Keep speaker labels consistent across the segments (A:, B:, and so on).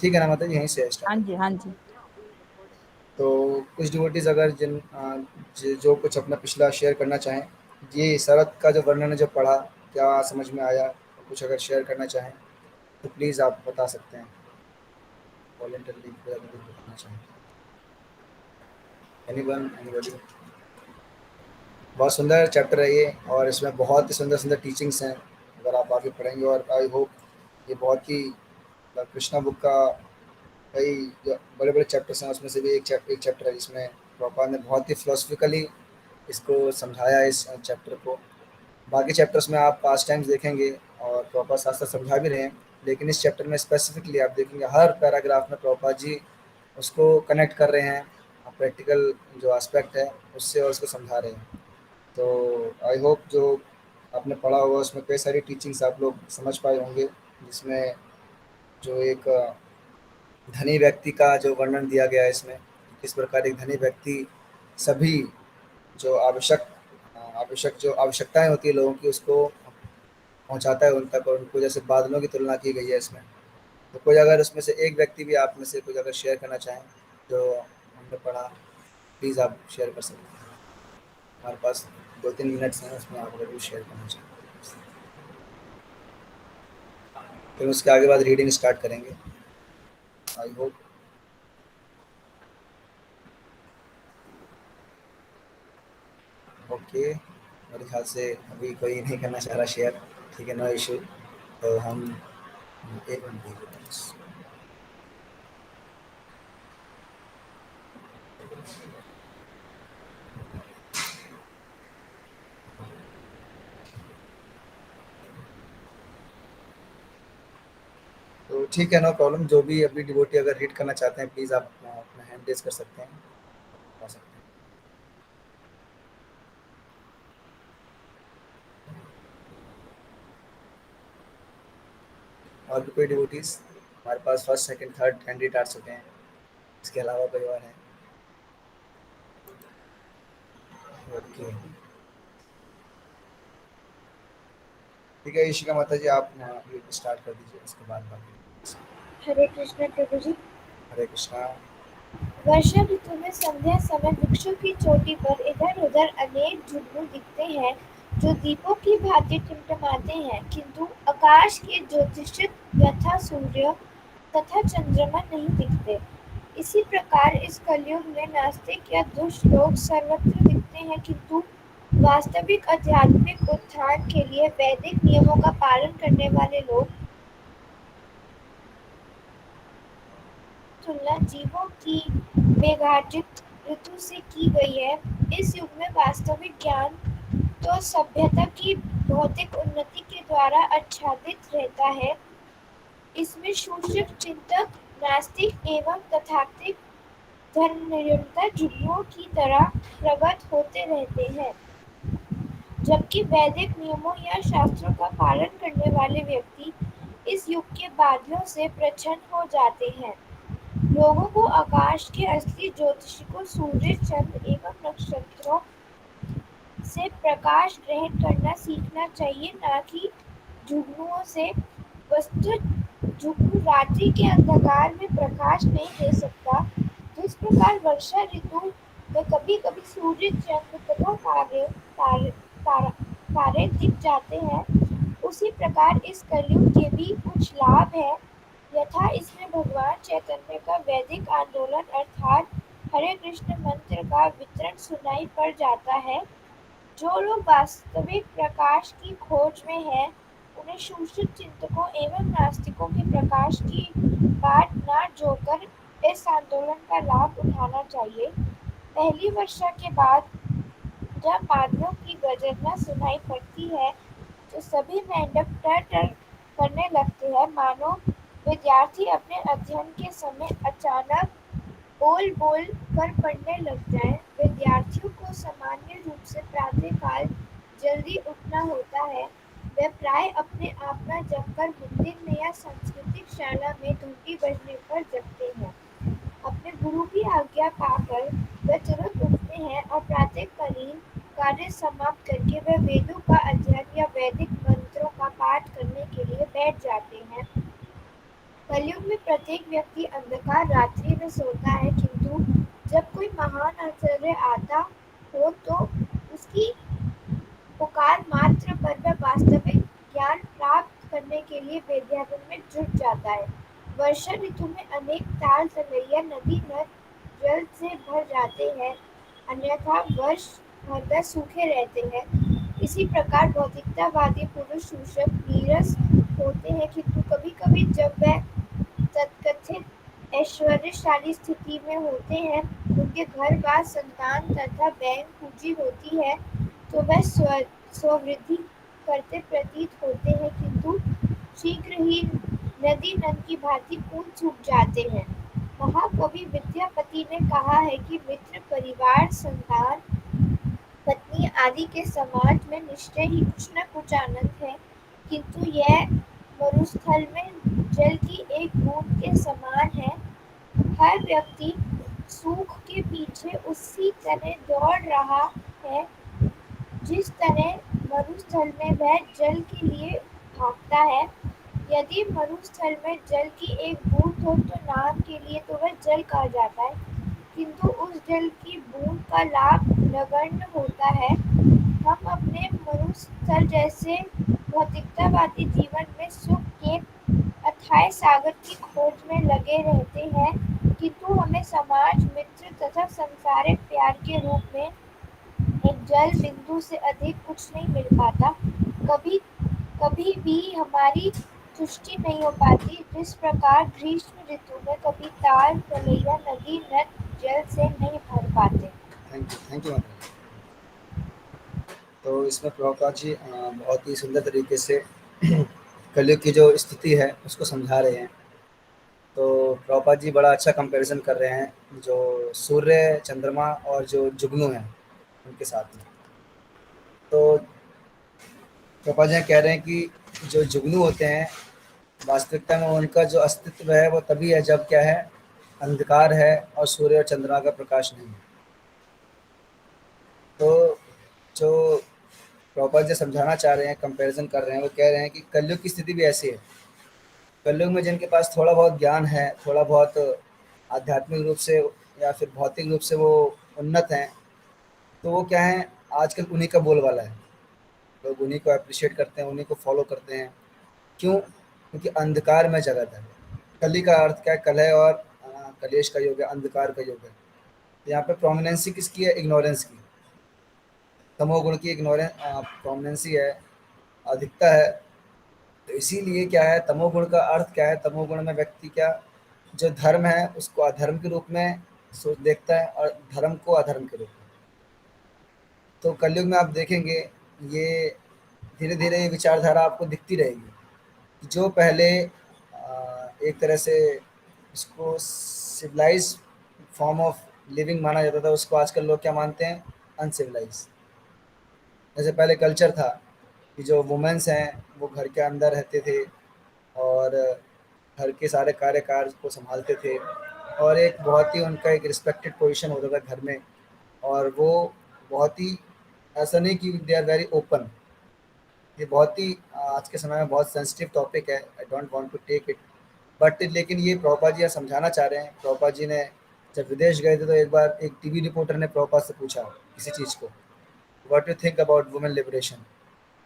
A: ठीक है ना माता जी, यहीं से स्टार्ट
B: हाँ
A: करते
B: जी,
A: हैं।
B: हाँ जी।
A: तो कुछ डिवोटीज अगर जो कुछ अपना पिछला शेयर करना चाहें, ये शरत का जो वर्णन है जो पढ़ा, क्या समझ में आया, कुछ अगर शेयर करना चाहें तो प्लीज़ आप बता सकते हैं। वॉलेंटरली अगर कुछ बताना चाहें, एनीवन, एनीबॉडी। बहुत सुंदर चैप्टर है ये, और इसमें बहुत ही सुंदर सुंदर टीचिंग्स हैं। अगर आप आगे पढ़ेंगे, और आई होप ये बहुत ही कृष्णा बुक का कई जो बड़े बड़े चैप्टर्स हैं उसमें से भी एक चैप्टर है जिसमें प्रभुपाद ने बहुत ही फिलोसफिकली इसको समझाया है, इस चैप्टर को। बाकी चैप्टर्स में आप पास टाइम्स देखेंगे और प्रभुपाद साथ साथ समझा भी रहे हैं, लेकिन इस चैप्टर में स्पेसिफिकली आप देखेंगे हर पैराग्राफ में प्रभुपाद जी उसको कनेक्ट कर रहे हैं प्रैक्टिकल जो एस्पेक्ट है उससे, और उसको समझा रहे हैं। तो आई होप जो आपने पढ़ा होगा उसमें कई सारी टीचिंग्स आप लोग समझ पाए होंगे, जिसमें जो एक धनी व्यक्ति का जो वर्णन दिया गया है इसमें, किस प्रकार एक धनी व्यक्ति सभी जो आवश्यक जो आवश्यकताएं होती है लोगों की, उसको पहुंचाता है उन तक, और उनको जैसे बादलों की तुलना की गई है इसमें। तो कोई अगर उसमें से एक व्यक्ति भी आप में से कुछ अगर शेयर करना चाहें जो हमने पढ़ा, प्लीज़ आप शेयर कर सकते हैं। हमारे पास 2-3 मिनट्स हैं, उसमें आप अगर कुछ शेयर करना चाहें, फिर उसके आगे बाद रीडिंग स्टार्ट करेंगे। I hope. ओके, मेरे ख्याल से अभी कोई नहीं करना चाह रहा शेयर। ठीक है, नो इशू। तो हम एक मिनट दीजिए बस। तो ठीक है, नो प्रॉब्लम। जो भी अभी डिवोटी अगर रीड करना चाहते हैं, प्लीज़ आप अपना हैंड रेज कर सकते हैं, बता सकते हैं। और भी कोई डिवोटीज? हमारे पास फर्स्ट सेकंड थर्ड कैंडिडेट आ चुके हैं, इसके अलावा कोई और है? ओके, ठीक है ईशिका माता जी, आप स्टार्ट कर दीजिए, उसके बाद बाकी।
C: हरे कृष्ण प्रभु जी।
A: हरे कृष्णा।
C: वर्षा ऋतु में संध्या समय वृक्षों की चोटी पर इधर उधर अनेक जुगनू दिखते हैं जो दीपों की भांति टिमटिमाते हैं, किंतु आकाश के ज्योतिषित यथा सूर्य तथा चंद्रमा नहीं दिखते। इसी प्रकार इस कलयुग में नास्तिक या दुष्ट लोग सर्वत्र दिखते हैं, किंतु वास्तविक आध्यात्मिक उत्थान के लिए वैदिक नियमों का पालन करने वाले लोग तुलना जीवों की मेघार्जित ऋतु से की गई है। इस युग में वास्तविक ज्ञान तो सभ्यता की भौतिक उन्नति के द्वारा आच्छादित रहता है। इसमें शूद्र चिंतक, नास्तिक एवं तथाकथित धर्मनिरंतर जुगनुओं की तरह प्रगट होते रहते हैं, जबकि वैदिक नियमों या शास्त्रों का पालन करने वाले व्यक्ति इस युग के बादलों से प्रच्छन्न हो जाते हैं। लोगों को आकाश के असली ज्योतिषी सूर्य, चंद्र एवं नक्षत्रों से प्रकाश ग्रहण करना सीखना चाहिए, न कि जुगनुओं से। वस्तुतः जुगनू रात्रि के अंधकार में प्रकाश नहीं दे सकता। जिस प्रकार वर्षा ऋतु में कभी कभी सूर्य, चंद्र तथा तारे दिख जाते हैं, उसी प्रकार इस कलयुग के भी कुछ लाभ है। यथा इसमें भगवान चैतन्य का वैदिक आंदोलन अर्थात हरे कृष्ण मंत्र का वितरण सुनाई पड़ जाता है। जो लोग वास्तविक प्रकाश की खोज में हैं, उन्हें शूद्र चिंतकों एवं नास्तिकों के प्रकाश की बाट न जोकर इस आंदोलन का लाभ उठाना चाहिए। पहली वर्षा के बाद जब बादलों की गर्जना सुनाई पड़ती है, तो सभी मेंढक टर-टर करने लगते हैं, मानो विद्यार्थी अपने अध्ययन के समय अचानक बोल-बोल कर पढ़ने लग जाएं। विद्यार्थियों को सामान्य रूप से प्रातःकाल जल्दी उठना होता है। वे प्राय अपने आप न जगकर मंदिर में या सांस्कृतिक शाला में घंटी बजने पर जगते हैं। अपने गुरु की आज्ञा पाकर वे तुरंत उठते हैं और प्रातःकालीन कार्य समाप्त करके वे वेदों का अध्ययन या वैदिक मंत्रों का पाठ करने के लिए बैठ जाते हैं। कलयुग में प्रत्येक व्यक्ति अंधकार रात्रि में सोता है, किंतु जब कोई महान आश्चर्य आता हो तो उसकी पुकार मात्र पर वह वास्तविक ज्ञान प्राप्त करने के लिए विद्याधन में जुट जाता है। वर्षा ऋतु में अनेक ताल तलैया नदी नद जल से भर जाते हैं, अन्यथा वर्ष भर वह सूखे रहते हैं। इसी प्रकार भौतिकतावादी पुरुष सूचक नीरस होते हैं, किंतु कभी-कभी जब वह तथाकथित ऐश्वर्यशाली स्थिति में होते हैं, उनके घर बार संतान तथा बैंक पूंजी होती है, तो वह स्ववृद्धि करते प्रतीत होते हैं, किंतु शीघ्र ही नदी नद की भांति फूल सूख जाते हैं। महाकवि विद्यापति ने कहा है कि मित्र, परिवार, संतान, पत्नी आदि के समाज में निश्चय ही कुछ न कुछ आनंद है, किंतु यह मरुस्थल में जल की एक बूंद के समान है। हर व्यक्ति सुख के पीछे उसी तरह दौड़ रहा है जिस तरह मरुस्थल में वह जल के लिए भागता है। यदि मरुस्थल में जल की एक बूंद हो तो नाम के लिए तो वह जल कहा जाता है, किंतु उस जल की बूंद का लाभ नगण्य होता है। हम अपने मरुस्थल जैसे भौतिकतावादी जीवन में सुख के अथाह सागर की खोज में लगे रहते हैं, किंतु हमें समाज, मित्र तथा सांसारिक प्यार के रूप में एक जल बिंदु से अधिक कुछ नहीं मिल पाता। कभी भी हमारी तुष्टि नहीं हो पाती, जिस प्रकार ग्रीष्म ऋतु में कभी ताल तलैया नदी नद जल से नहीं भर पाते।
A: Thank you. तो इसमें प्रभुपाद जी बहुत ही सुंदर तरीके से कलयुग की जो स्थिति है उसको समझा रहे हैं। तो प्रभुपाद जी बड़ा अच्छा कंपैरिजन कर रहे हैं जो सूर्य, चंद्रमा और जो जुगनू हैं उनके साथ में। तो प्रभुपाद जी कह रहे हैं कि जो जुगनू होते हैं वास्तविकता में उनका जो अस्तित्व है वो तभी है जब क्या है, अंधकार है और सूर्य और चंद्रमा का प्रकाश नहीं है। तो जो प्रभुपाद जी समझाना चाह रहे हैं, कंपैरिजन कर रहे हैं, वो कह रहे हैं कि कलयुग की स्थिति भी ऐसी है। कलयुग में जिनके पास थोड़ा बहुत ज्ञान है, थोड़ा बहुत आध्यात्मिक रूप से या फिर भौतिक रूप से वो उन्नत हैं, तो वो क्या है, आजकल उन्हीं का बोलबाला है। लोग उन्हीं को अप्रिशिएट करते हैं, उन्हीं को फॉलो करते हैं। क्यों? क्योंकि अंधकार में जगत है। कली का अर्थ क्या है? कलह और कलेश का योग है, अंधकार का योग है। यहाँ पे प्रोमिनेंसी किसकी है? इग्नोरेंस की। तमोगुण की इग्नोरेंस प्रोमिनेंसी है, अधिकता है। तो इसीलिए क्या है, तमोगुण का अर्थ क्या है? तमोगुण में व्यक्ति क्या, जो धर्म है उसको अधर्म के रूप में सोच देखता है और धर्म को अधर्म के रूप में। तो कलयुग में आप देखेंगे ये धीरे धीरे ये विचारधारा आपको दिखती रहेगी। जो पहले एक तरह से इसको सिविलाइज फॉर्म ऑफ लिविंग माना जाता था, उसको आजकल लोग क्या मानते हैं? अनसिविलाइज। जैसे पहले कल्चर था कि जो वुमेन्स हैं वो घर के अंदर रहते थे और घर के सारे कार्य कार्य को संभालते थे, और एक बहुत ही उनका एक रिस्पेक्टेड पोजीशन होता था घर में। और वो बहुत ही, ऐसा नहीं कि दे आर वेरी ओपन। ये बहुत ही आज के समय में बहुत सेंसिटिव टॉपिक है, I don't want to take it, but लेकिन ये प्रभुपाद जी यहाँ समझाना चाह रहे हैं। प्रभुपाद जी ने जब विदेश गए थे तो एक बार एक टीवी रिपोर्टर ने प्रभुपाद से पूछा किसी चीज़ को, what you think about women liberation.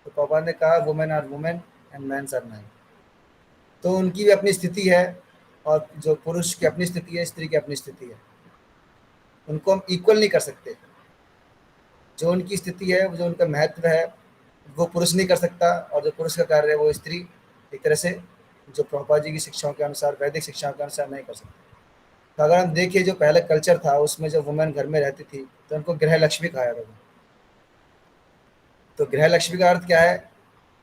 A: तो प्रभुपाद ने कहा women are women and mens are man. तो उनकी भी अपनी स्थिति है, और जो पुरुष की अपनी स्थिति है, स्त्री की अपनी स्थिति है। उनको हम इक्वल नहीं कर सकते। जो उनकी स्थिति है, जो उनका महत्व है, वो पुरुष नहीं कर सकता, और जो पुरुष का कार्य है वो स्त्री एक तरह से जो प्रभुपाद जी की शिक्षाओं के अनुसार, वैदिक शिक्षाओं के अनुसार नहीं कर सकती। तो अगर हम देखिए जो पहले कल्चर था उसमें जब वुमेन घर में रहती थी तो उनको गृह लक्ष्मी कहा जाता था। तो गृह लक्ष्मी का अर्थ क्या है?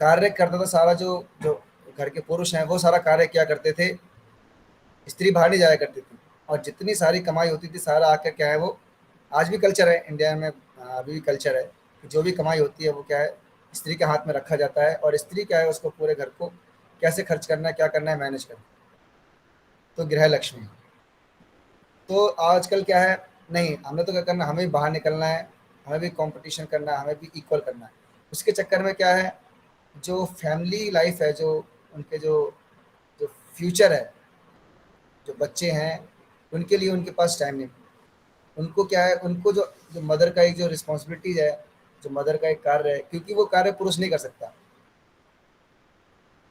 A: कार्य करता था सारा, जो जो घर के पुरुष हैं वो सारा कार्य क्या करते थे, स्त्री बाहर नहीं जाया करती थी। और जितनी सारी कमाई होती थी सारा आकर क्या है वो, आज भी कल्चर है इंडिया में, अभी भी कल्चर है कि जो भी कमाई होती है वो क्या है, स्त्री के हाथ में रखा जाता है, और स्त्री क्या है, उसको पूरे घर को कैसे खर्च करना है, क्या करना है, मैनेज करना है। तो गृह लक्ष्मी। तो आजकल क्या है, नहीं हमें तो क्या करना, हमें भी बाहर निकलना है, हमें भी कंपटीशन करना है, हमें भी इक्वल करना है। उसके चक्कर में क्या है, जो फैमिली लाइफ है, जो उनके जो जो फ्यूचर है, जो बच्चे हैं उनके लिए उनके पास टाइम नहीं। उनको क्या है, उनको जो जो मदर का एक जो रिस्पॉन्सिबिलिटीज है, जो मदर का एक कार्य है, क्योंकि वो कार्य पुरुष नहीं कर सकता।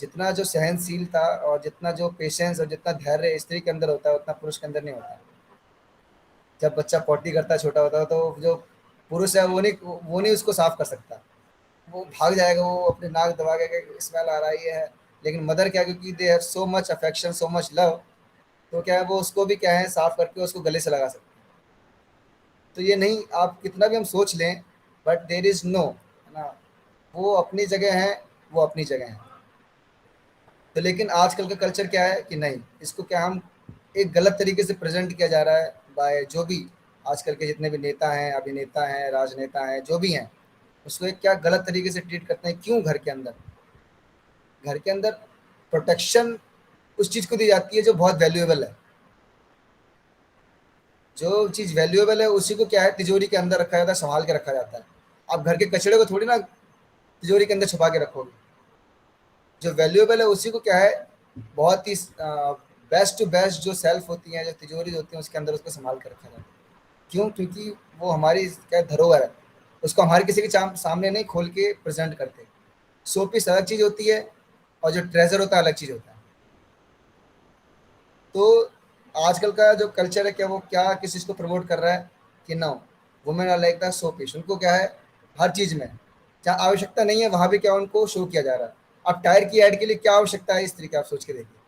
A: जितना जो सहनशीलता और जितना जो पेशेंस और जितना धैर्य स्त्री के अंदर होता है उतना पुरुष के अंदर नहीं होता। जब बच्चा पॉटी करता है, छोटा होता है, तो जो पुरुष है वो नहीं उसको साफ कर सकता। वो भाग जाएगा, वो अपने नाक दबा के स्मेल आ रही है। लेकिन मदर क्या, क्योंकि they have so much affection, so much love, तो क्या है वो उसको भी क्या है साफ करके उसको गले से लगा सकते हैं। तो ये नहीं, आप कितना भी हम सोच लें, बट देर इज नो, है ना, वो अपनी जगह है, वो अपनी जगह है। तो लेकिन आजकल का कल्चर क्या है कि नहीं, इसको क्या हम एक गलत तरीके से प्रेजेंट किया जा रहा है बाय जो भी आजकल के जितने भी नेता हैं, अभिनेता हैं, राजनेता हैं, जो भी हैं, उसको एक क्या गलत तरीके से ट्रीट करते हैं। क्यों? घर के अंदर प्रोटेक्शन उस चीज़ को दी जाती है जो बहुत वैल्यूएबल है। जो चीज़ वैल्यूएबल है उसी को क्या है तिजोरी के अंदर रखा जाता है, संभाल के रखा जाता है। आप घर के कचड़े को थोड़ी ना तिजोरी के अंदर छुपा के रखोगे। जो वैल्यूएबल है उसी को क्या है बहुत ही बेस्ट टू बेस्ट जो सेल्फ होती हैं, जो तिजोरी होती हैं, उसके अंदर उसको संभाल कर रखा जाता है। क्यों? क्योंकि वो हमारी क्या धरोहर है। उसको हमारे किसी के सामने नहीं खोल के प्रेजेंट करते। शो पीस अलग चीज़ होती है और जो ट्रेजर होता है अलग चीज़ होता है। तो आजकल का जो कल्चर है क्या, वो क्या किस चीज़ को प्रमोट कर रहा है कि no, women are like the showpiece. उनको क्या है हर चीज़ में जहाँ आवश्यकता नहीं है वहाँ भी क्या उनको शो किया जा रहा है। अब टायर की ऐड के लिए क्या आवश्यकता है इस तरीके आप सोच के देखिए।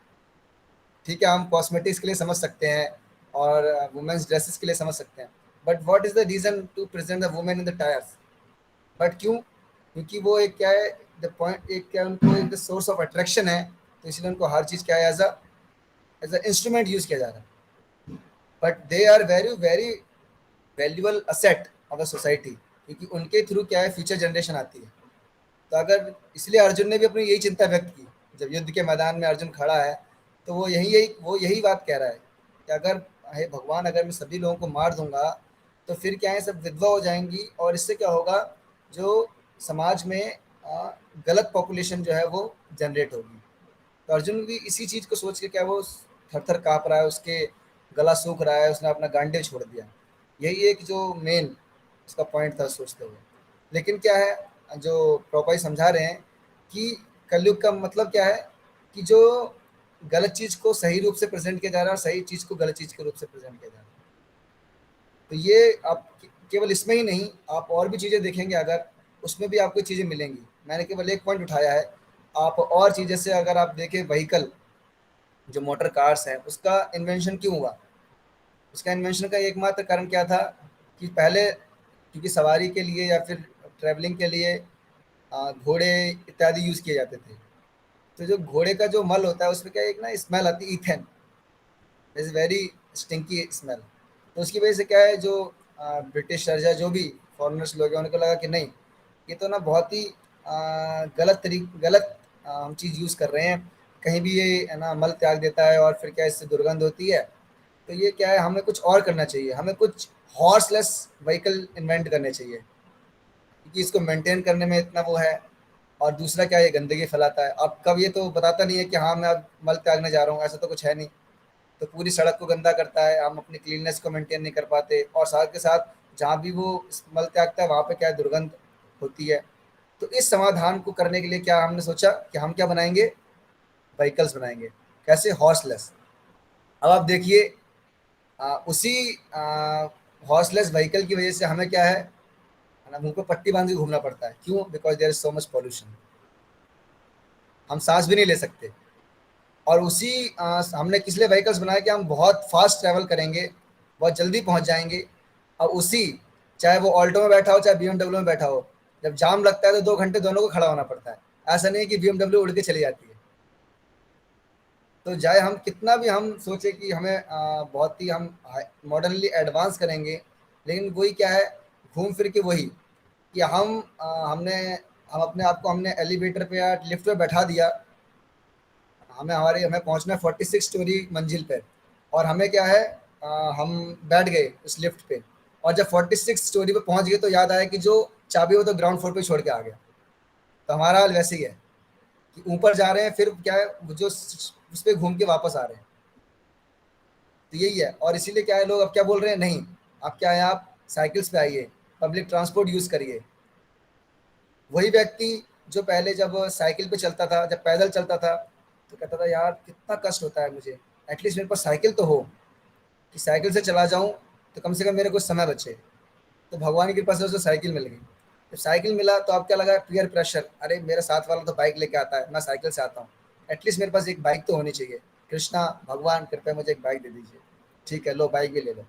A: ठीक है, हम कॉस्मेटिक्स के लिए समझ सकते हैं और वुमेन्स ड्रेसेस के लिए समझ सकते हैं, but what is the reason to present the women in the tyres? But क्यों? क्योंकि वो एक क्या है द पॉइंट, एक क्या उनको एक सोर्स ऑफ अट्रैक्शन है, तो इसलिए उनको हर चीज़ क्या है एज अ इंस्ट्रूमेंट यूज किया जा रहा है। But they are very very valuable asset of the society, क्योंकि उनके थ्रू क्या है फ्यूचर जनरेशन आती है। तो अगर इसलिए अर्जुन ने भी अपनी यही चिंता व्यक्त की। जब युद्ध के मैदान में अर्जुन खड़ा है तो वो यही बात कह रहा है कि अगर हे भगवान, अगर मैं सभी लोगों को मार दूंगा तो फिर क्या है सब विधवा हो जाएंगी, और इससे क्या होगा जो समाज में गलत पॉपुलेशन जो है वो जनरेट होगी। तो अर्जुन भी इसी चीज़ को सोच के क्या वो थर थर काँप रहा है, उसके गला सूख रहा है, उसने अपना गांडे छोड़ दिया। यही एक जो मेन उसका पॉइंट था सोचते हुए। लेकिन क्या है जो प्रॉपर समझा रहे हैं कि कलयुग का मतलब क्या है कि जो गलत चीज़ को सही रूप से प्रेजेंट किया जा रहा है और सही चीज़ को गलत चीज़ के रूप से प्रेजेंट किया जा रहा है। तो ये आप केवल इसमें ही नहीं, आप और भी चीज़ें देखेंगे अगर, उसमें भी आपको चीज़ें मिलेंगी। मैंने केवल एक पॉइंट उठाया है। आप और चीज़ें से अगर आप देखें, व्हीकल जो मोटर कार्स है उसका इन्वेंशन क्यों हुआ? उसका इन्वेंशन का एकमात्र कारण क्या था कि पहले क्योंकि सवारी के लिए या फिर ट्रैवलिंग के लिए घोड़े इत्यादि यूज़ किए जाते थे। तो जो घोड़े का जो मल होता है उसमें क्या एक ना स्मेल आती है, ethane is very stinky smell. तो उसकी वजह से क्या है जो ब्रिटिशर्स या जो भी फॉरेनर्स लोग हैं उनको लगा कि नहीं, ये तो ना बहुत ही गलत हम चीज़ यूज़ कर रहे हैं। कहीं भी ये है ना मल त्याग देता है और फिर क्या इससे दुर्गंध होती है। तो ये क्या है, हमें कुछ और करना चाहिए, हमें कुछ हॉर्सलेस व्हीकल इन्वेंट करने चाहिए, क्योंकि इसको मेंटेन करने में इतना वो है। और दूसरा क्या है, ये गंदगी फैलाता है। अब कब ये तो बताता नहीं है कि हाँ मैं अब मल त्यागने जा रहा हूँ, ऐसा तो कुछ है नहीं। तो पूरी सड़क को गंदा करता है, हम अपनी क्लीननेस को मेंटेन नहीं कर पाते, और साथ के साथ जहाँ भी वो मल त्यागता है वहाँ पे क्या है दुर्गंध होती है। तो इस समाधान को करने के लिए क्या हमने सोचा कि हम क्या बनाएंगे, व्हीकल्स बनाएंगे। कैसे? हॉर्सलेस। अब आप देखिए उसी हॉर्सलेस व्हीकल की वजह से हमें क्या है ना मुंह पे पट्टी बांध के घूमना पड़ता है। क्यों? Because there is so much pollution, हम सांस भी नहीं ले सकते। और उसी हमने किस लिए व्हीकल्स बनाए कि हम बहुत फास्ट ट्रैवल करेंगे, बहुत जल्दी पहुंच जाएंगे। और उसी, चाहे वो ऑल्टो में बैठा हो चाहे बीएमडब्ल्यू में बैठा हो, जब जाम लगता है तो 2 घंटे दोनों को खड़ा होना पड़ता है। ऐसा नहीं है कि बीएमडब्ल्यू उड़ के चली जाती है। तो चाहे हम कितना भी हम सोचे कि हमें बहुत ही हम मॉडर्नली एडवांस करेंगे, लेकिन वही क्या है घूम फिर के वही कि हम अपने आप को हमने एलिवेटर पे या लिफ्ट पे बैठा दिया। हमें पहुंचना है 46 स्टोरी मंजिल पे, और हमें क्या है हम बैठ गए उस लिफ्ट पे, और जब 46 स्टोरी पे पहुंच गए तो याद आया कि जो चाबी वो तो ग्राउंड फ्लोर पे छोड़ के आ गया। तो हमारा हाल वैसे ही है कि ऊपर जा रहे हैं, फिर क्या है वो जो उस पे घूम के वापस आ रहे हैं। तो यही है, और इसीलिए क्या है, लोग अब क्या बोल रहे हैं, नहीं आप क्या है, आप साइकिल्स पे आइए, पब्लिक ट्रांसपोर्ट यूज़ करिए। वही व्यक्ति जो पहले जब साइकिल पे चलता था, जब पैदल चलता था, तो कहता था यार कितना कष्ट होता है मुझे, एटलीस्ट मेरे पास साइकिल तो हो, कि साइकिल से चला जाऊँ तो कम से कम मेरे कुछ समय बचे। तो भगवान की कृपा से उसे साइकिल मिल गई। जब साइकिल मिला तो अब क्या लगा, पीयर प्रेशर, अरे मेरे साथ वाला तो बाइक लेके आता है, मैं साइकिल से आता हूँ, एटलीस्ट मेरे पास एक बाइक तो होनी चाहिए। कृष्णा भगवान कृपया मुझे एक बाइक दे दीजिए। ठीक है, लो बाइक भी ले लो।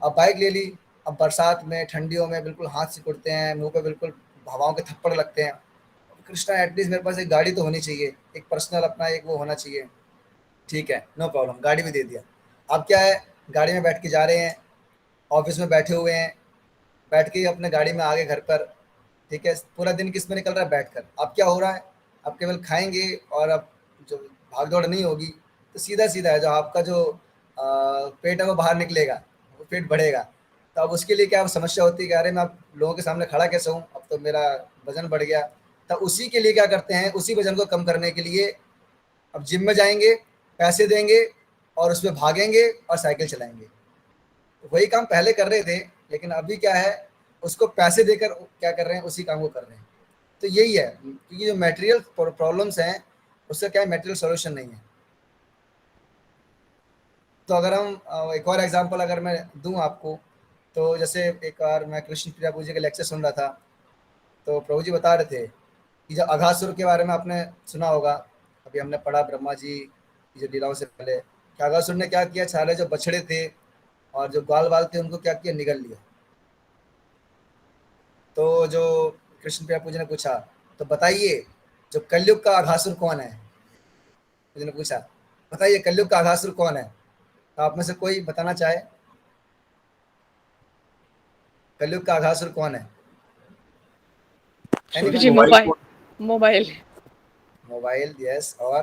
A: अब बाइक ले ली। अब बरसात में ठंडियों में बिल्कुल हाथ सिकुड़ते हैं, मुंह पे बिल्कुल हवाओं के थप्पड़ लगते हैं। कृष्णा एटलीस्ट मेरे पास एक गाड़ी तो होनी चाहिए, एक पर्सनल अपना एक वो होना चाहिए। ठीक है, नो प्रॉब्लम, गाड़ी भी दे दिया। अब क्या है, गाड़ी में बैठ के जा रहे हैं, ऑफिस में बैठे हुए हैं, बैठ के ही अपने गाड़ी में आ गए घर पर। ठीक है, पूरा दिन किस में निकल रहा है, बैठकर। अब क्या हो रहा है, अब केवल खाएंगे, और अब जो भाग दौड़ नहीं होगी, तो सीधा सीधा है जो आपका जो पेट है वो बाहर निकलेगा, वो पेट बढ़ेगा। तो अब उसके लिए क्या समस्या होती है कि अरे मैं अब लोगों के सामने खड़ा कैसे हूँ, अब तो मेरा वजन बढ़ गया। तो उसी के लिए क्या करते हैं, उसी वजन को कम करने के लिए अब जिम में जाएंगे, पैसे देंगे, और उसमें भागेंगे और साइकिल चलाएंगे। वही काम पहले कर रहे थे, लेकिन अभी क्या है, उसको पैसे देकर क्या कर रहे हैं, उसी काम को कर रहे हैं। तो यही है, क्योंकि जो मटेरियल प्रॉब्लम्स हैं, उसका क्या है, मटेरियल सॉल्यूशन नहीं है। तो अगर हम एक और एग्जांपल अगर मैं दूं आपको, तो जैसे एक बार मैं कृष्ण प्रिया प्रभु जी का लेक्चर सुन रहा था, तो प्रभु जी बता रहे थे कि जो अघासुर के बारे में आपने सुना होगा, अभी हमने पढ़ा ब्रह्मा जी की जो लीलाओं से पहले, कि अघासुर ने क्या किया, सारे जो बछड़े थे और जो ग्वाल वाल थे, उनको क्या किया, निगल लिया। तो जो कृष्ण प्रिया पूजी ने पूछा, तो बताइए जो कलयुग का अघासुर कौन है। पूजी ने पूछा, बताइए कलयुग का अघासुर कौन है। तो आप में से कोई बताना चाहे, कलयुग का अघासुर कौन है।
B: सूरज
A: एनीवन।
B: जी,
D: mobile
B: mobile.
D: Phone.
B: Mobile.
A: Mobile, yes, और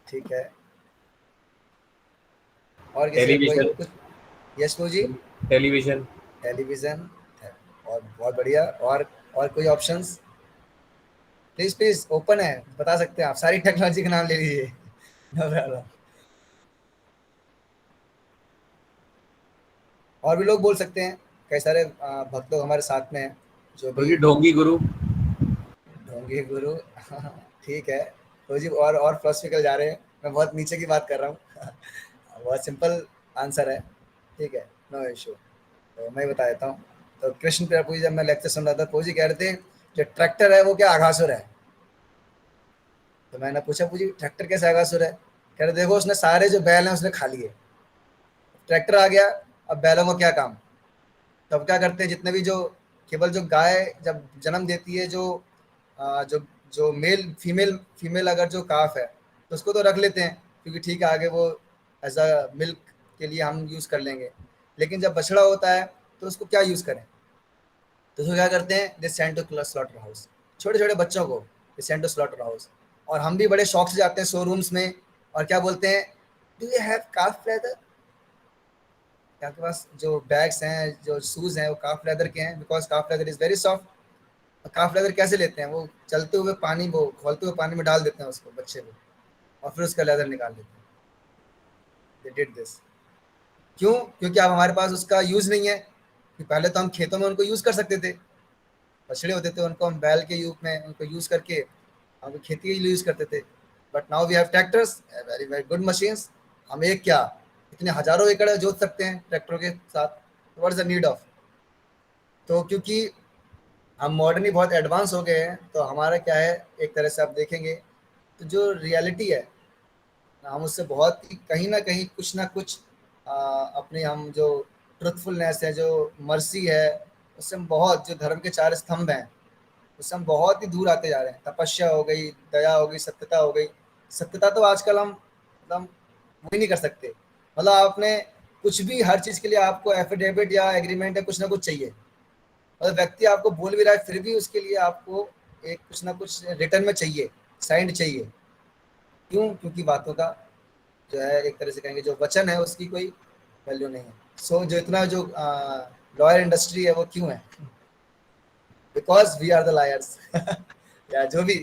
A: ठीक है, और किसी का कोई
D: टेलीविजन।
A: कुछ। Yes Prabhu ji,
D: television.
A: Television है, और बहुत बढ़िया, और कोई ऑप्शंस, प्लीज प्लीज ओपन है, बता सकते हैं आप, सारी टेक्नोलॉजी का नाम ले लीजिए। No problem। और भी लोग बोल सकते हैं, कई सारे भक्त लोग हमारे साथ में हैं, जो
D: सूरज
A: भी।
D: जी, ढोंगी गुरु।
A: ढोंगी गुरु। ठीक है तो जी, और फिलोसफिकल जा रहे हैं, मैं बहुत नीचे की बात कर रहा हूँ। बहुत सिंपल आंसर है। ठीक है, नो इशू। तो मैं बता देता हूँ। तो कृष्ण प्रभु जी, जब मैं लेक्चर सुन रहा था, प्रभु जी कह रहे थे जो ट्रैक्टर है वो क्या अघासुर है। तो मैंने पूछा, पूजी ट्रैक्टर कैसे अघासुर है। कह रहे देखो, उसने सारे जो बैल हैं उसने खा लिए, ट्रैक्टर आ गया, अब बैलों का क्या काम। तब क्या करते हैं, जितने भी जो केवल जो गाय जब जन्म देती है, जो जो जो मेल फीमेल फीमेल अगर जो काफ है, तो उसको तो रख लेते हैं, क्योंकि ठीक है आगे वो एज अ मिल्क के लिए हम यूज़ कर लेंगे। लेकिन जब बछड़ा होता है, तो उसको क्या यूज़ करें, तो उसको क्या करते हैं, they send to slaughterhouse, छोटे छोटे बच्चों को they send to slaughterhouse. और हम भी बड़े शौक से जाते हैं शोरूम्स में, और क्या बोलते हैं, do you have calf leather, आपके पास जो बैग्स हैं, जो शूज़ हैं, वो काफ लेदर के हैं, because calf leather is very soft. Calf leather कैसे लेते हैं, वो चलते हुए पानी, वो खोलते हुए पानी में डाल देते हैं उसको, बच्चे को, और फिर उसका लेदर निकाल लेते हैं। दे डिड दिस, क्यों, क्योंकि अब हमारे पास उसका यूज़ नहीं है। कि पहले तो हम खेतों में उनको यूज़ कर सकते थे, बछड़े होते थे, उनको हम बैल के रूप में उनको यूज़ करके हम खेती के लिए यूज़ करते थे। But now we have tractors, very very good machines. हम एक क्या, इतने हज़ारों एकड़ जोत सकते हैं ट्रैक्टरों के साथ। What is the need of. तो क्योंकि हम मॉडर्नली बहुत एडवांस हो गए हैं, तो हमारा क्या है, एक तरह से आप देखेंगे तो जो रियलिटी है, हम उससे बहुत ही कहीं ना कहीं कुछ ना कुछ अपने हम जो ट्रुथफुलनेस है, जो मर्सी है, उससे हम बहुत, जो धर्म के चार स्तंभ हैं, उससे हम बहुत ही दूर आते जा रहे हैं। तपस्या हो गई, दया हो गई, सत्यता हो गई। सत्यता तो आजकल हम मतलब वो ही नहीं कर सकते। मतलब आपने कुछ भी, हर चीज़ के लिए आपको एफिडेविट या एग्रीमेंट या कुछ ना कुछ चाहिए। मतलब व्यक्ति आपको बोल भी रहा है, फिर भी उसके लिए आपको एक कुछ ना कुछ रिटर्न में चाहिए, साइंड चाहिए। क्यों, क्योंकि बातों का जो है, एक तरह से कहेंगे जो वचन है, उसकी कोई वैल्यू नहीं है। सो जो इतना जो लॉयर इंडस्ट्री है, वो क्यों है, because we are the liars. या जो भी,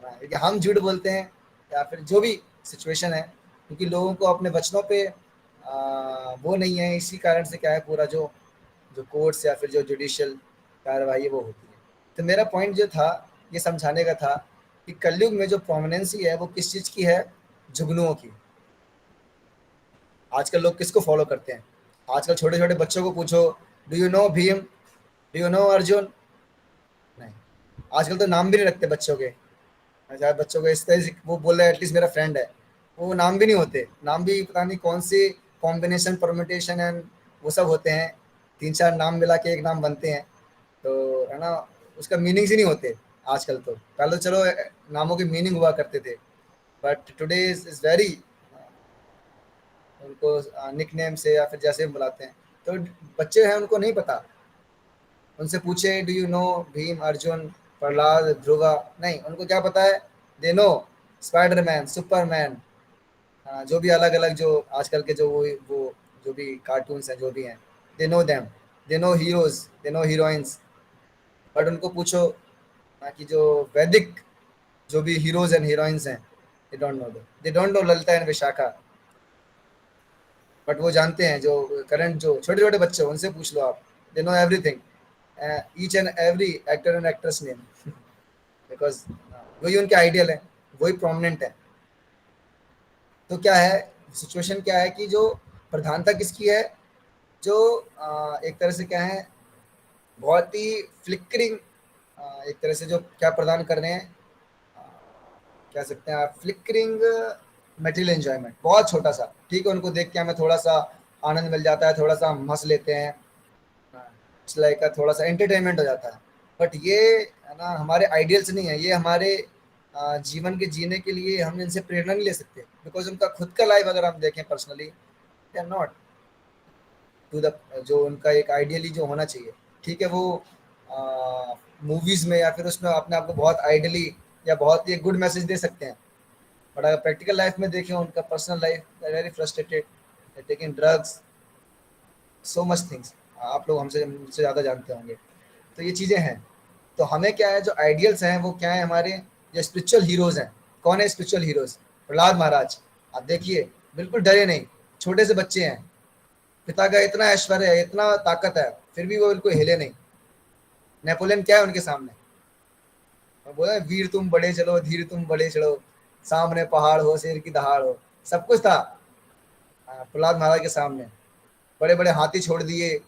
A: क्योंकि हम झूठ बोलते हैं, या फिर जो भी सिचुएशन है, क्योंकि लोगों को अपने वचनों पे वो नहीं है, इसी कारण से क्या है पूरा जो जो कोर्ट्स या फिर जो जुडिशियल कार्रवाई है वो होती है। तो मेरा पॉइंट जो था ये समझाने का था कि कलयुग में जो प्रोमिनेंसी है वो किस चीज़ की है, जुगनुओं की। आजकल लोग किसको फॉलो करते हैं? आजकल छोटे छोटे बच्चों को पूछो, do you know Bhim, do you no Arjun? नहीं। आजकल तो नाम भी नहीं रखते बच्चों के। अच्छा बच्चों को इस तरह से वो बोल रहे हैं एटलीस्ट मेरा फ्रेंड है, वो नाम भी नहीं होते, नाम भी पता नहीं कौन सी कॉम्बिनेशन परमुटेशन एंड वो सब होते हैं, तीन चार नाम मिला के एक नाम बनते हैं। तो है ना, उसका मीनिंग्स ही नहीं होते आजकल। तो पहले तो चलो नामों के मीनिंग हुआ करते थे, बट टुडे इज वेरी, उनको निक नेम से या फिर जैसे हम बुलाते हैं। तो बच्चे हैं उनको नहीं पता, उनसे पूछे do you know Bhim, Arjun, Prahlad, Dhruva, नहीं उनको क्या पता है? दे नो स्पाइडरमैन, सुपरमैन, जो भी अलग अलग जो आजकल के जो वो जो भी कार्टून्स हैं जो भी हैं, they know them, they know heroes, they know heroines. But उनको पूछो कि जो वैदिक जो भी हीरोज एंड हीरोइंस हैं, they don't know Lalita and Vishakha. But वो जानते हैं जो करंट जो छोटे छोटे बच्चे हैं उनसे पूछ लो आप, they know everything, each and every actor and actress name, because वही उनके आइडियल है, वही प्रोमिनेंट है। तो क्या है सिचुएशन, क्या है कि जो प्रधानता किसकी है, जो एक तरह से क्या है, बहुत ही फ्लिकरिंग, एक तरह से जो क्या प्रदान कर रहे हैं, कह सकते हैं आप फ्लिकरिंग मटेरियल एंजॉयमेंट, बहुत छोटा सा, ठीक है, उनको देख के हमें थोड़ा सा आनंद मिल जाता है, थोड़ा सा हम हंस लेते हैं, लाइक थोड़ा सा एंटरटेनमेंट हो जाता है। बट ये है ना हमारे आइडियल्स नहीं है, ये हमारे जीवन के जीने के लिए हम इनसे प्रेरणा नहीं ले सकते, बिकॉज उनका खुद का लाइफ अगर हम देखें personally, they are not to the जो उनका एक आइडियली जो होना चाहिए। ठीक है, वो मूवीज में या फिर उसमें अपने आप को बहुत आइडियली या बहुत ही गुड मैसेज दे सकते हैं, बट अगर प्रैक्टिकल लाइफ में देखें उनका personal life very frustrated, taking drugs, so much things, आप लोग हमसे मुझसे ज़्यादा जानते होंगे। तो ये चीज़ें हैं। तो हमें क्या है, जो आइडियल्स हैं वो क्या है हमारे, जो स्पिरिचुअल हीरोज़ हैं। कौन है स्पिरिचुअल हीरोज़? प्रहलाद महाराज। आप देखिए बिल्कुल डरे नहीं, छोटे से बच्चे हैं, पिता का इतना ऐश्वर्य है, इतना ताकत है, फिर भी वो बिल्कुल हिले नहीं। नेपोलियन क्या है उनके सामने? और बोला वीर तुम बड़े चलो, धीर तुम बड़े चलो, सामने पहाड़ हो शेर की दहाड़ हो, सब कुछ था प्रहलाद महाराज के सामने। बड़े बड़े हाथी छोड़ दिए,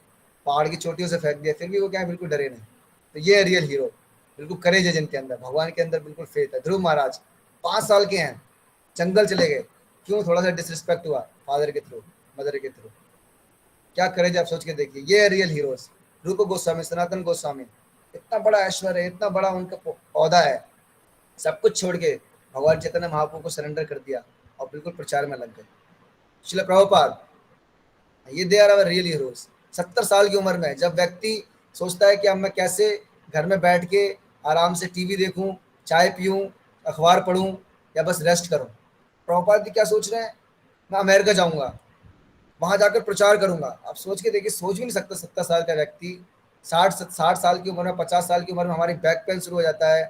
A: पहाड़ की चोटियों से फेंक दिया, फिर भी वो क्या है, बिल्कुल डरे नहीं। तो ये है रियल हीरो, बिल्कुल करेज है जिनके अंदर, भगवान के अंदर बिल्कुल फेथ है। ध्रुव महाराज 5 साल के हैं, जंगल चले गए, क्यों? थोड़ा सा डिसरिस्पेक्ट हुआ फादर के थ्रू, मदर के थ्रू। क्या करेज, आप सोच के देखिए, ये है रियल हीरोज। रूप गोस्वामी, सनातन गोस्वामी, इतना बड़ा ऐश्वर्य है, इतना बड़ा उनका पौधा है, सब कुछ छोड़ के भगवान चैतन्य महाप्रभु को सरेंडर कर दिया और बिल्कुल प्रचार में लग गए। श्रील प्रभुपाद, ये they are our real heroes. 70 साल की उम्र में जब व्यक्ति सोचता है कि अब मैं कैसे घर में बैठ के आराम से टीवी देखूं, चाय पीऊं, अखबार पढ़ूं या बस रेस्ट करूं, प्रभुपाद जी क्या सोच रहे हैं? मैं अमेरिका जाऊंगा, वहां जाकर प्रचार करूंगा। आप सोच के देखिए, सोच भी नहीं सकता 70 साल का व्यक्ति, 60 साल की उम्र में, 50 साल की उम्र में हमारी बैक पेन शुरू हो जाता है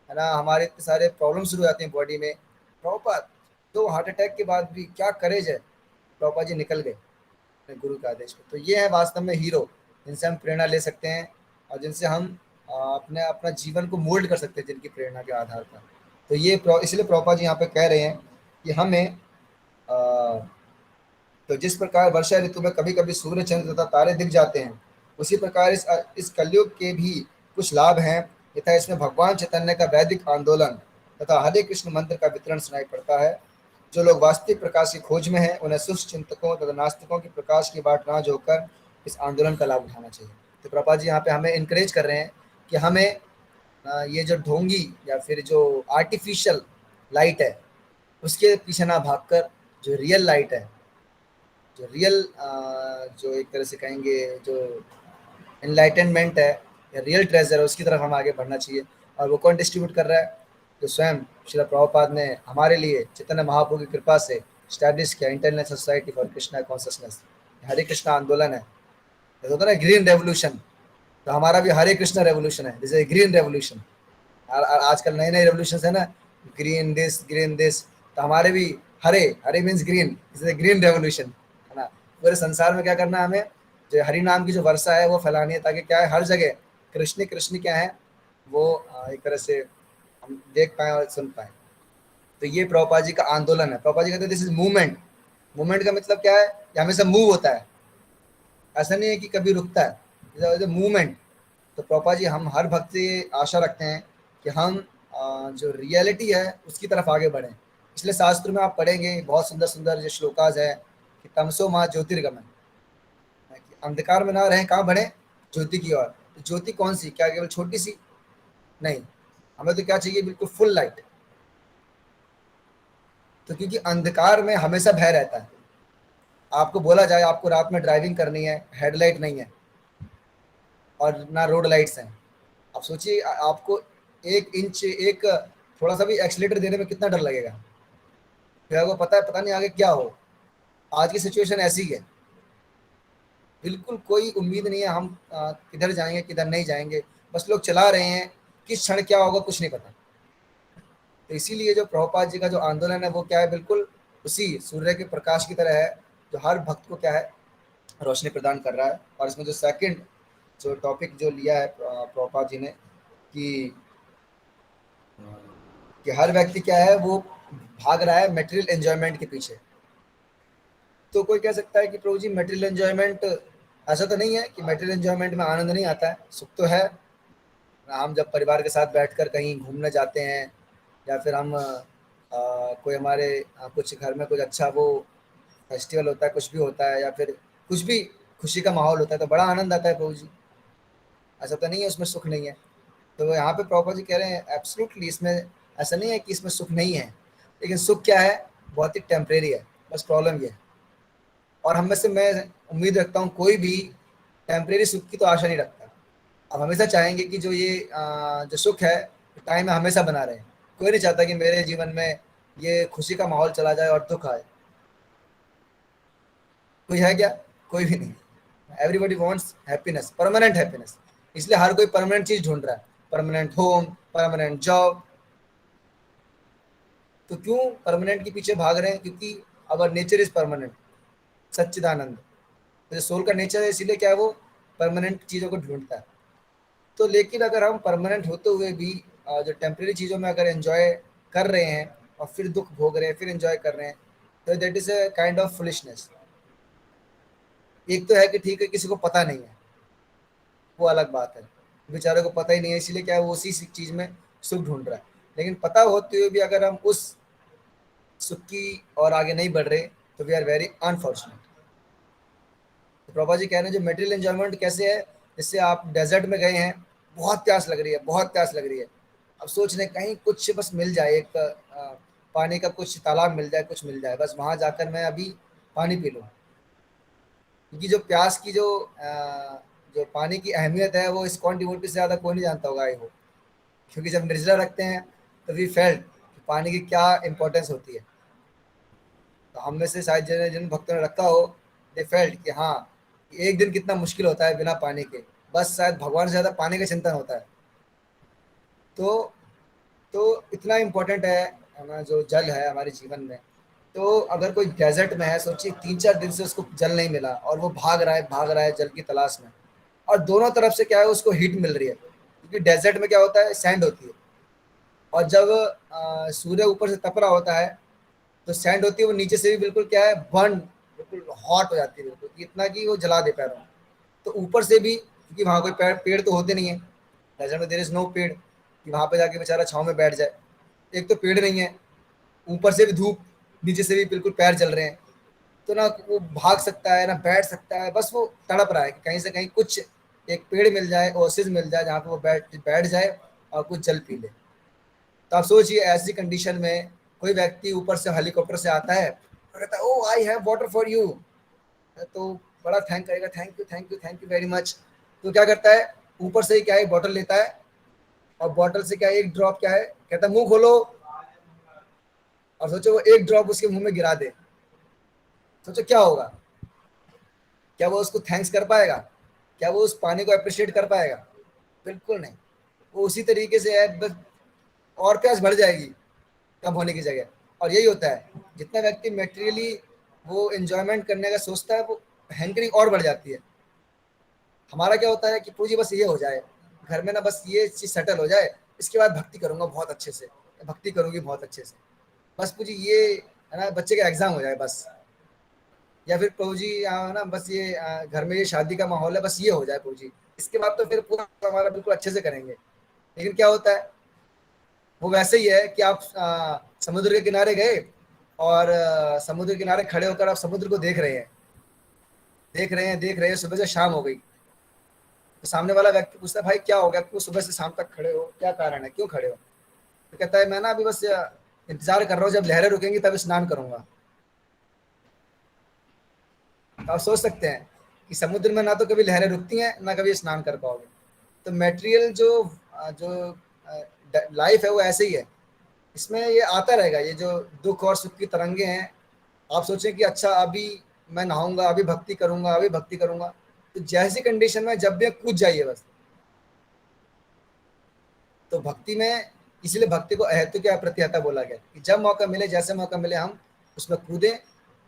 A: ना, हमारे इतने सारे प्रॉब्लम शुरू हो जाते हैं बॉडी में। प्रभुपाद तो हार्ट अटैक के बाद भी क्या करेज है, प्रभुपाद जी निकल गए अपने गुरु के आदेश पे। तो ये है वास्तव में हीरो, जिनसे हम प्रेरणा ले सकते हैं और जिनसे हम अपने अपना जीवन को मोल्ड कर सकते हैं, जिनकी प्रेरणा के आधार पर। तो ये इसलिए प्रभुपाद जी यहाँ पे कह रहे हैं कि हमें तो जिस प्रकार वर्षा ऋतु में कभी कभी सूर्य चंद्र तथा तारे दिख जाते हैं, उसी प्रकार इस कलयुग के भी कुछ लाभ हैं तथा इसमें भगवान चैतन्य का वैदिक आंदोलन तथा हरे कृष्ण मंत्र का वितरण सुनाई पड़ता है। जो लोग वास्तविक प्रकाश की खोज में हैं उन्हें सुस्त चिंतकों तथा नास्तिकों की प्रकाश की बाट ना जोकर इस आंदोलन का लाभ उठाना चाहिए। तो प्रभा जी यहाँ पे हमें इनकरेज कर रहे हैं कि हमें ये जो ढोंगी या फिर जो आर्टिफिशियल लाइट है उसके पीछे ना भागकर जो रियल लाइट है, जो रियल जो एक तरह से कहेंगे जो एनलाइटनमेंट है या रियल ट्रेजर है, उसकी तरफ हम आगे बढ़ना चाहिए। और वो कौन डिस्ट्रीब्यूट कर रहा है? जो स्वयं श्रील प्रभुपाद ने हमारे लिए चैतन्य महाप्रभु की कृपा से स्टैब्लिश किया, International Society for Krishna Consciousness, Hare Krishna आंदोलन है। जैसे होता है ना ग्रीन रेवोल्यूशन, तो हमारा भी हरे कृष्णा रेवोल्यूशन है, जैसे ग्रीन रेवोल्यूशन। आजकल नए नए रेवोल्यूशन है ना, ग्रीन दिस, तो हमारे भी हरे, हरे मीन्स ग्रीन, जैसे ग्रीन रेवोल्यूशन है ना। पूरे संसार में क्या करना है हमें, जो हरि नाम की जो वर्षा है वो फैलानी है, ताकि क्या है हर जगह कृष्ण कृष्ण क्या है वो एक तरह से हम देख पाए और सुन पाए। तो ये प्रभुपाद जी का आंदोलन है। प्रभुपाद जी कहते हैं दिस इज मूवमेंट। मूवमेंट का मतलब क्या है, ये हमेशा मूव होता है, ऐसा नहीं है कि कभी रुकता है, मूवमेंट। तो प्रभुपाद जी हम हर भक्त से आशा रखते हैं कि हम जो रियलिटी है उसकी तरफ आगे बढ़ें। इसलिए शास्त्र में आप पढ़ेंगे बहुत सुंदर सुंदर जो श्लोकाज है कि तमसो माँ ज्योतिर्गमन, कि अंधकार में ना रहें, कहाँ बढ़े, ज्योति की ओर। तो ज्योति कौन सी, क्या केवल छोटी सी, नहीं, हमें तो क्या चाहिए, बिल्कुल फुल लाइट। तो क्योंकि अंधकार में हमेशा भय रहता है। आपको बोला जाए आपको रात में ड्राइविंग करनी है, हेडलाइट नहीं है और ना रोड लाइट्स हैं, आप सोचिए आपको 1 इंच एक थोड़ा सा भी एक्सीलेटर देने में कितना डर लगेगा। फिर आपको पता है पता नहीं आगे क्या हो। आज की सिचुएशन ऐसी है, बिल्कुल कोई उम्मीद नहीं है हम किधर जाएंगे किधर नहीं जाएंगे, बस लोग चला रहे हैं, किस क्षण क्या होगा कुछ नहीं पता। तो इसीलिए जो प्रभुपाद जी का जो आंदोलन है वो क्या है, बिल्कुल उसी सूर्य के प्रकाश की तरह है, जो हर भक्त को क्या है रोशनी प्रदान कर रहा है। और इसमें जो सेकंड जो टॉपिक जो लिया है प्रभुपाद जी ने कि हर व्यक्ति क्या है वो भाग रहा है मटेरियल एंजॉयमेंट के पीछे। तो कोई कह सकता है कि प्रभु जी मटेरियल एंजॉयमेंट, ऐसा तो नहीं है कि मटेरियल एंजॉयमेंट में आनंद नहीं आता है, सुख तो है। हम जब परिवार के साथ बैठकर कहीं घूमने जाते हैं या फिर हम कोई हमारे कुछ घर में कुछ अच्छा वो फेस्टिवल होता है, कुछ भी होता है या फिर कुछ भी खुशी का माहौल होता है, तो बड़ा आनंद आता है प्रभु जी। ऐसा तो नहीं है उसमें सुख नहीं है। तो यहाँ पे प्रभुपाद जी कह रहे हैं एब्सोल्युटली इसमें ऐसा नहीं है कि इसमें सुख नहीं है, लेकिन सुख क्या है, बहुत ही टेम्परेरी है, बस प्रॉब्लम ये है। और हम में से मैं उम्मीद रखता हूँ कोई भी टेम्परेरी सुख की तो आशा नहीं रखता। अब हमेशा चाहेंगे कि जो ये जो सुख है टाइम में हमेशा बना रहे। कोई नहीं चाहता कि मेरे जीवन में ये खुशी का माहौल चला जाए और दुख आए। कोई है क्या, कोई भी नहीं। Everybody wants happiness, permanent happiness. इसलिए हर कोई परमानेंट चीज ढूंढ रहा है, परमानेंट होम, परमानेंट जॉब। तो क्यों परमानेंट के पीछे भाग रहे हैं, क्योंकि अवर नेचर इज परमानेंट, सच्चिदानंद। तो सोल का नेचर है, इसीलिए क्या है वो परमानेंट चीजों को ढूंढता है। तो लेकिन अगर हम परमानेंट होते हुए भी जो टेम्परेरी चीज़ों में अगर एंजॉय कर रहे हैं और फिर दुख भोग रहे हैं फिर एंजॉय कर रहे हैं, तो that is a kind of foolishness. एक तो है कि ठीक है किसी को पता नहीं है, वो अलग बात है, बेचारे को पता ही नहीं है, इसीलिए क्या है वो उसी चीज़ में सुख ढूंढ रहा है। लेकिन पता होते हुए भी अगर हम उस सुख की और आगे नहीं बढ़ रहे, तो वी आर वेरी अनफॉर्चुनेट। तो प्रभा जी कह रहे हैं जो मेटेरियल एंजॉयमेंट कैसे है, जैसे आप डेजर्ट में गए हैं, बहुत प्यास लग रही है, बहुत प्यास लग रही है। अब सोच रहे हैं कहीं कुछ बस मिल जाए, एक पानी का कुछ तालाब मिल जाए, कुछ मिल जाए, बस वहां जाकर मैं अभी पानी पी लूँ। क्योंकि जो प्यास की जो पानी की अहमियत है वो इस्कॉन डिवोटी से ज़्यादा कोई नहीं जानता होगा, आई हो। क्योंकि जब निर्जला रखते हैं तो वी फेल्ट कि पानी की क्या इंपॉर्टेंस होती है। तो हम में से शायद जिन जिन भक्तों ने रखा हो, दे फेल्ट कि हाँ एक दिन कितना मुश्किल होता है बिना पानी के। बस शायद भगवान से ज़्यादा पानी का चिंतन होता है। तो तो इतना इम्पोर्टेंट है ना जो जल है हमारे जीवन में। तो अगर कोई डेजर्ट में है, सोचिए 3-4 दिन से उसको जल नहीं मिला और वो भाग रहा है जल की तलाश में, और दोनों तरफ से क्या है उसको हीट मिल रही है, क्योंकि डेजर्ट में क्या होता है सैंड होती है। और जब सूर्य ऊपर से तप रहा होता है तो सैंड होती है वो नीचे से भी बिल्कुल क्या है बर्न, बिल्कुल हॉट हो जाती है, बिल्कुल इतना कि वो जला दे पैरों में। तो ऊपर से भी क्योंकि वहाँ कोई पेड़ पेड़ तो होते नहीं है, डेजर्ट में देयर इज नो पेड़ कि वहाँ पे जाके बेचारा छाँव में बैठ जाए। एक तो पेड़ नहीं है, ऊपर से भी धूप, नीचे से भी बिल्कुल पैर जल रहे हैं। तो ना वो भाग सकता है ना बैठ सकता है, बस वो तड़प रहा है कि कहीं से कहीं कुछ एक पेड़ मिल जाए, ओसिस मिल जाए जहाँ पे वो बैठ बैठ जाए और कुछ जल पी ले। तो आप सोचिए ऐसी कंडीशन में कोई व्यक्ति ऊपर से हेलीकॉप्टर से आता है और कहता है oh I have water for you, तो बड़ा थैंक करेगा, thank you thank you thank you very much. तो क्या करता है, ऊपर से ही क्या है बॉटल लेता है और बॉटल से क्या है एक ड्रॉप क्या है, कहता है मुंह खोलो, और सोचो वो एक ड्रॉप उसके मुंह में गिरा दे, सोचो क्या होगा। क्या वो उसको थैंक्स कर पाएगा, क्या वो उस पानी को अप्रिशिएट कर पाएगा, बिल्कुल नहीं। वो उसी तरीके से है, बस और प्यास बढ़ जाएगी कम होने की जगह। और यही होता है जितना व्यक्ति मेटेरियली वो एंजॉयमेंट करने का सोचता है, वो हैंकरिंग और बढ़ जाती है। हमारा क्या होता है कि पूजी बस ये हो जाए घर में ना, बस ये चीज़ सेटल हो जाए, इसके बाद भक्ति करूँगा बहुत अच्छे से, भक्ति करूँगी बहुत अच्छे से, बस पूजी ये है ना, बच्चे का एग्ज़ाम हो जाए बस, या फिर प्रभु जी ना बस ये घर में ये शादी का माहौल है, बस ये हो जाए प्रभु जी, इसके बाद तो फिर पूरा हमारा बिल्कुल अच्छे से करेंगे। लेकिन क्या होता है, वो वैसे ही है कि आप समुद्र के किनारे गए और समुद्र के किनारे खड़े होकर आप समुद्र को देख रहे हैं, देख रहे हैं, सुबह से शाम हो गई। तो सामने वाला व्यक्ति पूछता है, भाई क्या हो गया, क्यों सुबह से शाम तक खड़े हो, क्या कारण है, क्यों खड़े हो? तो कहता है, मैं ना अभी बस इंतजार कर रहा हूँ, जब लहरें रुकेंगी तब स्नान करूंगा। तो आप सोच सकते हैं कि समुद्र में ना तो कभी लहरें रुकती हैं, ना कभी स्नान कर पाओगे। तो मेटेरियल जो लाइफ है वो ऐसे ही है, इसमें ये आता रहेगा, ये जो दुख और सुख की तरंगे हैं। आप सोचें कि अच्छा अभी मैं नहाऊंगा, अभी भक्ति करूंगा, अभी भक्ति करूंगा, तो जैसी कंडीशन में जब भी कूद जाइए बस। तो भक्ति में, इसीलिए भक्ति को अहेतु क्या प्रतिहता बोला गया कि जब मौका मिले, जैसे मौका मिले, हम उसमें कूदें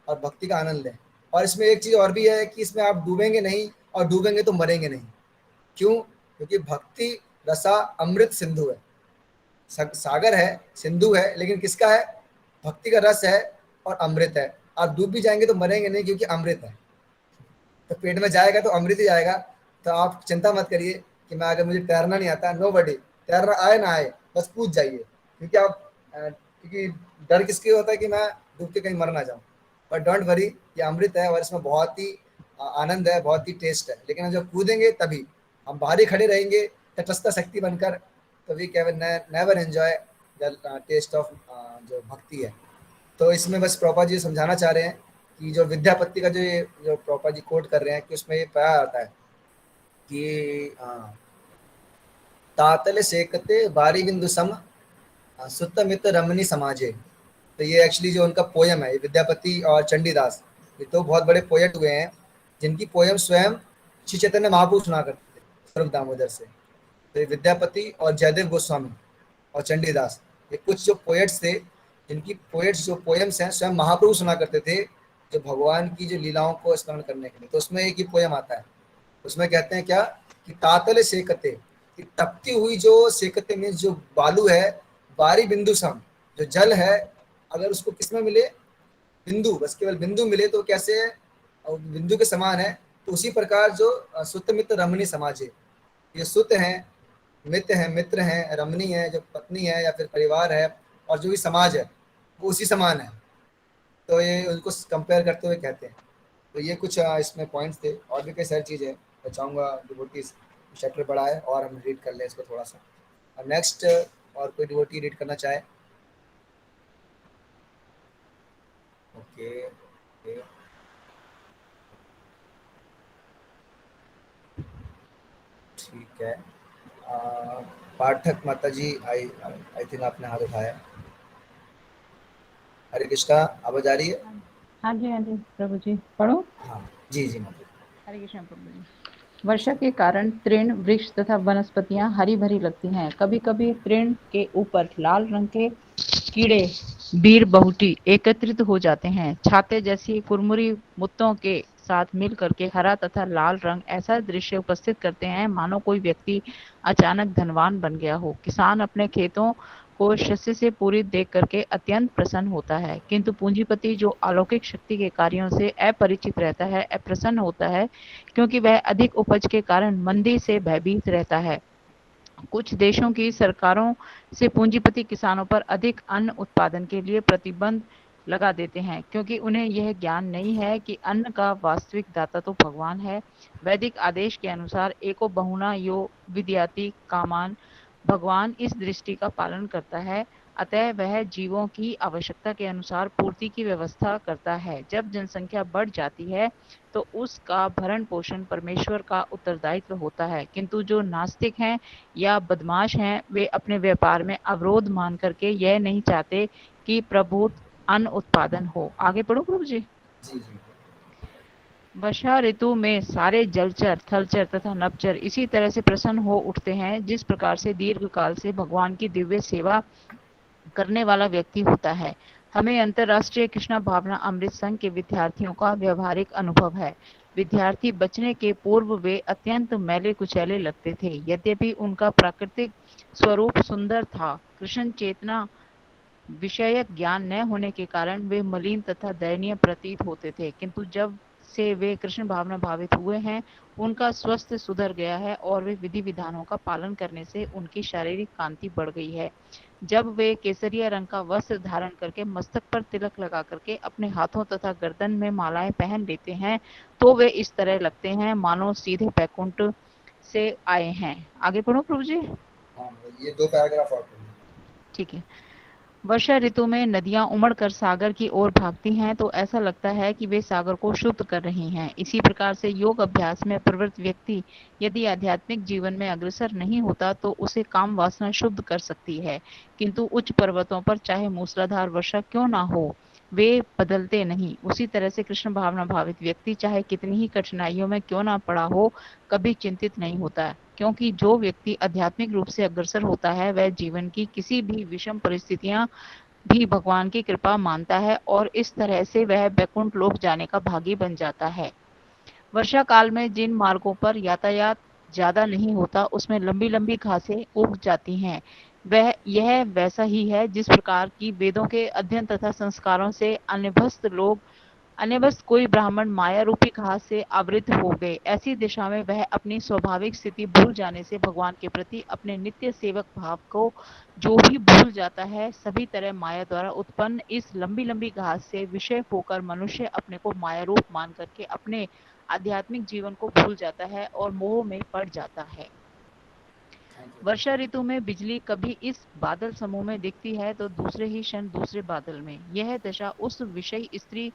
A: और भक्ति का आनंद लें। और इसमें एक चीज़ और भी है कि इसमें आप डूबेंगे नहीं, और डूबेंगे तो मरेंगे नहीं। क्यों? क्योंकि भक्ति रसा अमृत सिंधु है, सागर है, सिंधु है, लेकिन किसका है? भक्ति का रस है और अमृत है। आप डूब भी जाएंगे तो मरेंगे नहीं, क्योंकि अमृत है। तो पेट में जाएगा तो अमृत ही जाएगा। तो आप चिंता मत करिए कि मैं, अगर मुझे तैरना नहीं आता, नो बडी, तैरना आए ना आए, बस कूद जाइए। क्योंकि क्योंकि डर किसके होता है कि मैं डूब के कहीं मर ना जाऊँ। बट डोंट वरी, ये अमृत है और इसमें बहुत ही आनंद है, बहुत ही टेस्ट है। लेकिन हम जब कूदेंगे तभी, हम बाहर ही खड़े रहेंगे तटस्थ शक्ति बनकर, तो we can never enjoy the taste of जो भक्ति है। तो इसमें बस प्रभुपाद जी समझाना चाह रहे हैं कि जो विद्यापति का जो प्रभुपाद जी कोट कर रहे हैं, कि उसमें ये पाया आता है कि तातल सेकते बारी बिंदु सम, सुत्तमित रमनी समाजे। तो ये एक्चुअली जो उनका पोयम है, ये विद्यापति और चंडीदास, ये तो बहुत बड़े पोएट हुए हैं, जिनकी पोयम स्वयं श्री चैतन्य महाप्रभु सुना करते थे स्वरूप दामोदर से। तो ये विद्यापति और जयदेव गोस्वामी और चंडीदास, ये कुछ जो पोएट्स थे, जिनकी पोएट्स जो पोएम्स हैं स्वयं महाप्रभु सुना करते थे, जो भगवान की जो लीलाओं को स्मरण करने के लिए। तो उसमें एक ही पोयम आता है, उसमें कहते हैं क्या कि तातल सेकते, कि तपती हुई जो सेकते में जो बालू है, बारी बिंदु सम, जो जल है, अगर उसको किसमें मिले, बिंदु, बस केवल बिंदु मिले तो कैसे है, और बिंदु के समान है। तो उसी प्रकार जो सुत मित्र रमणी समाज है, ये सुत हैं, मित्र हैं, मित्र हैं, रमणी है, जो पत्नी है या फिर परिवार है, और जो भी समाज है वो उसी समान है। तो ये उनको कंपेयर करते हुए कहते हैं। तो ये कुछ इसमें पॉइंट्स थे, और भी कई सारी चीज़ें मैं चाहूँगा डिवोटीज चैप्टर पढ़ा है और हम रीड कर लें इसको थोड़ा सा। और नेक्स्ट और कोई डिवोटी रीड करना चाहे? ओके, ओके, ठीक है। पाठक माता जी, आई थिंक आपने हाथ उठाया। हरे कृष्णा, आवाज आ रही है?
B: हाँ जी, हाँ जी प्रभु जी, पढ़ो।
A: हाँ जी जी माता।
B: हरे कृष्ण प्रभु जी। वर्षा के कारण तृण, वृक्ष तथा वनस्पतियां हरी भरी लगती हैं। कभी कभी तृण के ऊपर लाल रंग के कीड़े, बीर बहुटी एकत्रित हो जाते हैं। छाते जैसी कुरमुरी मुत्तों के साथ मिल करके हरा तथा लाल रंग ऐसा दृश्य उपस्थित करते हैं मानो कोई व्यक्ति अचानक धनवान बन गया हो। किसान अपने खेतों को शस्य से पूरी देख करके अत्यंत प्रसन्न होता है, किंतु पूंजीपति जो अलौकिक शक्ति के कार्यों से अपरिचित रहता है, अप्रसन्न होता है, क्योंकि वह अधिक उपज के कारण मंदी से भयभीत रहता है। कुछ देशों की सरकारों से पूंजीपति किसानों पर अधिक अन्न उत्पादन के लिए प्रतिबंध लगा देते हैं, क्योंकि उन्हें यह ज्ञान नहीं है कि अन्न का वास्तविक दाता तो भगवान है। वैदिक आदेश के अनुसार एको बहुना यो विद्याति कामान, भगवान इस दृष्टि का पालन करता है, अतः वह जीवों की आवश्यकता के अनुसार पूर्ति की व्यवस्था करता है। जब जनसंख्या बढ़ जाती है तो उसका भरण पोषण परमेश्वर का उत्तरदायित्व होता है, किंतु जो नास्तिक हैं या बदमाश हैं, वे अपने व्यापार में अवरोध मान करके यह नहीं चाहते कि प्रभुत अन्न उत्पादन हो। आगे पढ़ो प्रभु जी।
A: जी जी।
B: वर्षा ऋतु में सारे जलचर, थलचर तथा नभचर इसी तरह से प्रसन्न हो उठते हैं जिस प्रकार से दीर्घ काल से भगवान की दिव्य सेवा करने वाला व्यक्ति होता है। हमें अंतर्राष्ट्रीय कृष्णा भावना अमृत संघ के विद्यार्थियों का व्यवहारिक अनुभव है। विद्यार्थी बचने के पूर्व वे अत्यंत मैले कुचैले लगते थे। यद्यपि उनका प्राकृतिक स्वरूप सुंदर था, कृष्ण चेतना विषयक ज्ञान न होने के कारण वे मलिन तथा दयनीय प्रतीत होते थे, किंतु जब से वे कृष्ण भावना भावित हुए हैं, उनका स्वास्थ्य सुधर गया है और वे विधि विधानों का पालन करने से उनकी शारीरिक कांति बढ़ गई है। जब वे केसरिया रंग का वस्त्र धारण करके मस्तक पर तिलक लगा करके अपने हाथों तथा गर्दन में मालाएं पहन लेते हैं, तो वे इस तरह लगते हैं मानो सीधे बैकुंठ से आए हैं। आगे पढ़ो प्रभु जी।
A: हाँ, ये 2 पैराग्राफ और पढ़िए।
B: ठीक है। वर्षा ऋतु में नदियां उमड़कर सागर की ओर भागती हैं तो ऐसा लगता है कि वे सागर को शुद्ध कर रही हैं। इसी प्रकार से योग अभ्यास में प्रवृत्त व्यक्ति यदि आध्यात्मिक जीवन में अग्रसर नहीं होता तो उसे काम वासना शुद्ध कर सकती है, किंतु उच्च पर्वतों पर चाहे मूसलाधार वर्षा क्यों ना हो, वे बदलते नहीं। उसी तरह से कृष्ण भावना भावित व्यक्ति चाहे कितनी ही कठिनाइयों में क्यों ना पड़ा हो, कभी चिंतित नहीं होता, क्योंकि जो व्यक्ति आध्यात्मिक रूप से अग्रसर होता है वह जीवन की किसी भी विषम परिस्थितियां भी भगवान की कृपा मानता है और इस तरह से वह बैकुंठ लोक जाने का भागी बन जाता है। वर्षा काल में जिन मार्गों पर यातायात ज्यादा नहीं होता उसमें लंबी लंबी घासें उग जाती हैं। वह यह वैसा ही है जिस प्रकार की वेदों के अध्ययन तथा संस्कारों से अनभ्यस्त कोई ब्राह्मण माया रूपी घास से आवृत हो गए। ऐसी दिशा में वह अपनी स्वाभाविक स्थिति भूल जाने से भगवान के प्रति अपने नित्य सेवक भाव को जो भी भूल जाता है, सभी तरह माया द्वारा उत्पन्न इस लंबी लंबी घास से विषय होकर मनुष्य अपने को माया रूप मान करके अपने आध्यात्मिक जीवन को भूल जाता है और मोह में पड़ जाता है। वर्षा ऋतु में बिजली कभी इस बादल समूह में दिखती है तो दूसरे ही क्षण दूसरे बादल में। यह दशा उस विषयी स्त्री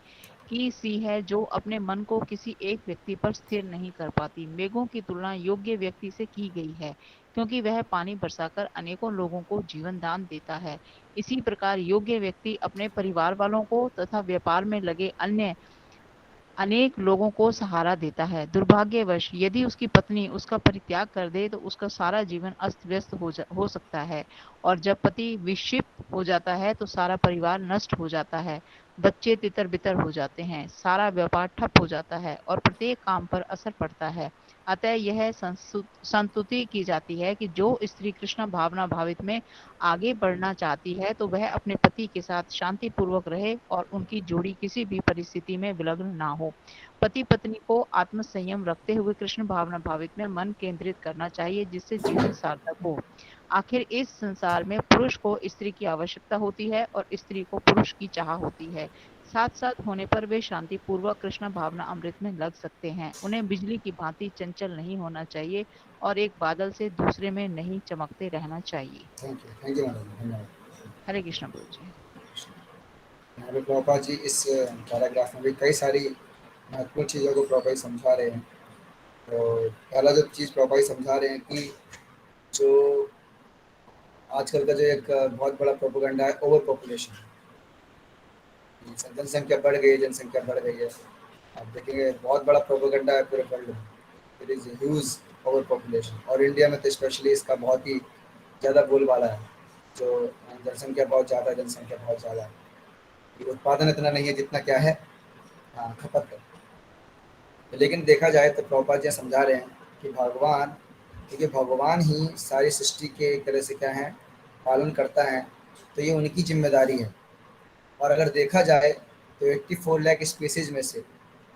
B: की सी है जो अपने मन को किसी एक व्यक्ति पर स्थिर नहीं कर पाती। मेघों की तुलना योग्य व्यक्ति से की गई है, क्योंकि वह पानी बरसाकर अनेकों लोगों को जीवन दान देता है। इसी प्रकार योग्य व्यक्ति अपने परिवार वालों को तथा व्यापार में लगे अन्य अनेक लोगों को सहारा देता है। दुर्भाग्यवश यदि उसकी पत्नी उसका परित्याग कर दे तो उसका सारा जीवन अस्त व्यस्त हो सकता है, और जब पति विक्षिप्त हो जाता है तो सारा परिवार नष्ट हो जाता है, बच्चे तितर बितर हो जाते हैं, सारा व्यापार ठप हो जाता है और प्रत्येक काम पर असर पड़ता है। अतः यह संस्तुति की जाती है कि जो स्त्री कृष्ण भावना भावित में आगे बढ़ना चाहती है तो वह अपने पति के साथ शांति पूर्वक रहे और उनकी जोड़ी किसी भी परिस्थिति में विलग्न ना हो। पति पत्नी को आत्म संयम रखते हुए कृष्ण भावना भावित में मन केंद्रित करना चाहिए, जिससे जीवन सार्थक हो। आखिर इस संसार में पुरुष को स्त्री की आवश्यकता होती है और स्त्री को पुरुष की चाह होती है। साथ साथ होने पर वे शांति पूर्वक कृष्ण भावना अमृत में लग सकते हैं। उन्हें बिजली की भांति चंचल नहीं होना चाहिए और एक बादल से दूसरे में नहीं चमकते रहना चाहिए।
A: थैंक यू मैडम, धन्यवाद।
B: हरे कृष्ण प्रभु जी।
A: यहाँ पे प्रभुपाद जी इस पैराग्राफ में भी कई सारी महत्वपूर्ण चीज़ों को प्रभुपाद जी समझा रहे हैं। तो पहला जो चीज़ प्रभुपाद जी समझा रहे हैं कि जो आजकल का जो एक बहुत बड़ा प्रोपेगेंडा है, ओवर पॉपुलेशन। जनसंख्या बढ़ गई है। आप देखेंगे बहुत बड़ा प्रोपेगेंडा है पूरे वर्ल्ड में। It is huge over population, और इंडिया में तो स्पेशली इसका बहुत ही ज़्यादा बोलबाला है। जो जनसंख्या बहुत ज़्यादा है, जनसंख्या बहुत ज़्यादा है, ये उत्पादन इतना नहीं है जितना क्या है खपत है। लेकिन देखा जाए तो प्रभुपाद जी समझा रहे हैं कि भगवान, क्योंकि भगवान ही सारी सृष्टि के एक तरह से क्या है पालन करता है, तो ये उनकी जिम्मेदारी है। और अगर देखा जाए तो 84 लाख स्पीसीज में से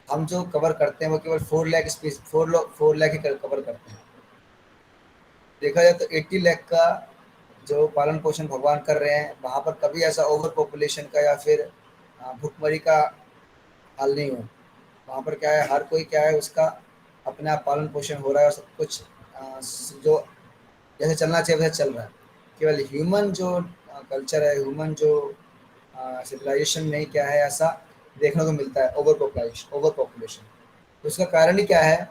A: हम जो कवर करते हैं वो केवल 4 लाख ही कवर करते हैं। देखा जाए तो 80 लाख का जो पालन पोषण भगवान कर रहे हैं, वहाँ पर कभी ऐसा ओवर पॉपुलेशन का या फिर भुखमरी का हाल नहीं हो। वहाँ पर क्या है, हर कोई क्या है उसका अपने आप पालन पोषण हो रहा है और सब कुछ जो जैसे चलना चाहिए वैसे चल रहा है। केवल ह्यूमन जो कल्चर है, ह्यूमन जो सिविलाइजेशन में क्या है ऐसा देखने को मिलता है, ओवर पॉपुलेशन। तो उसका कारण ही क्या है?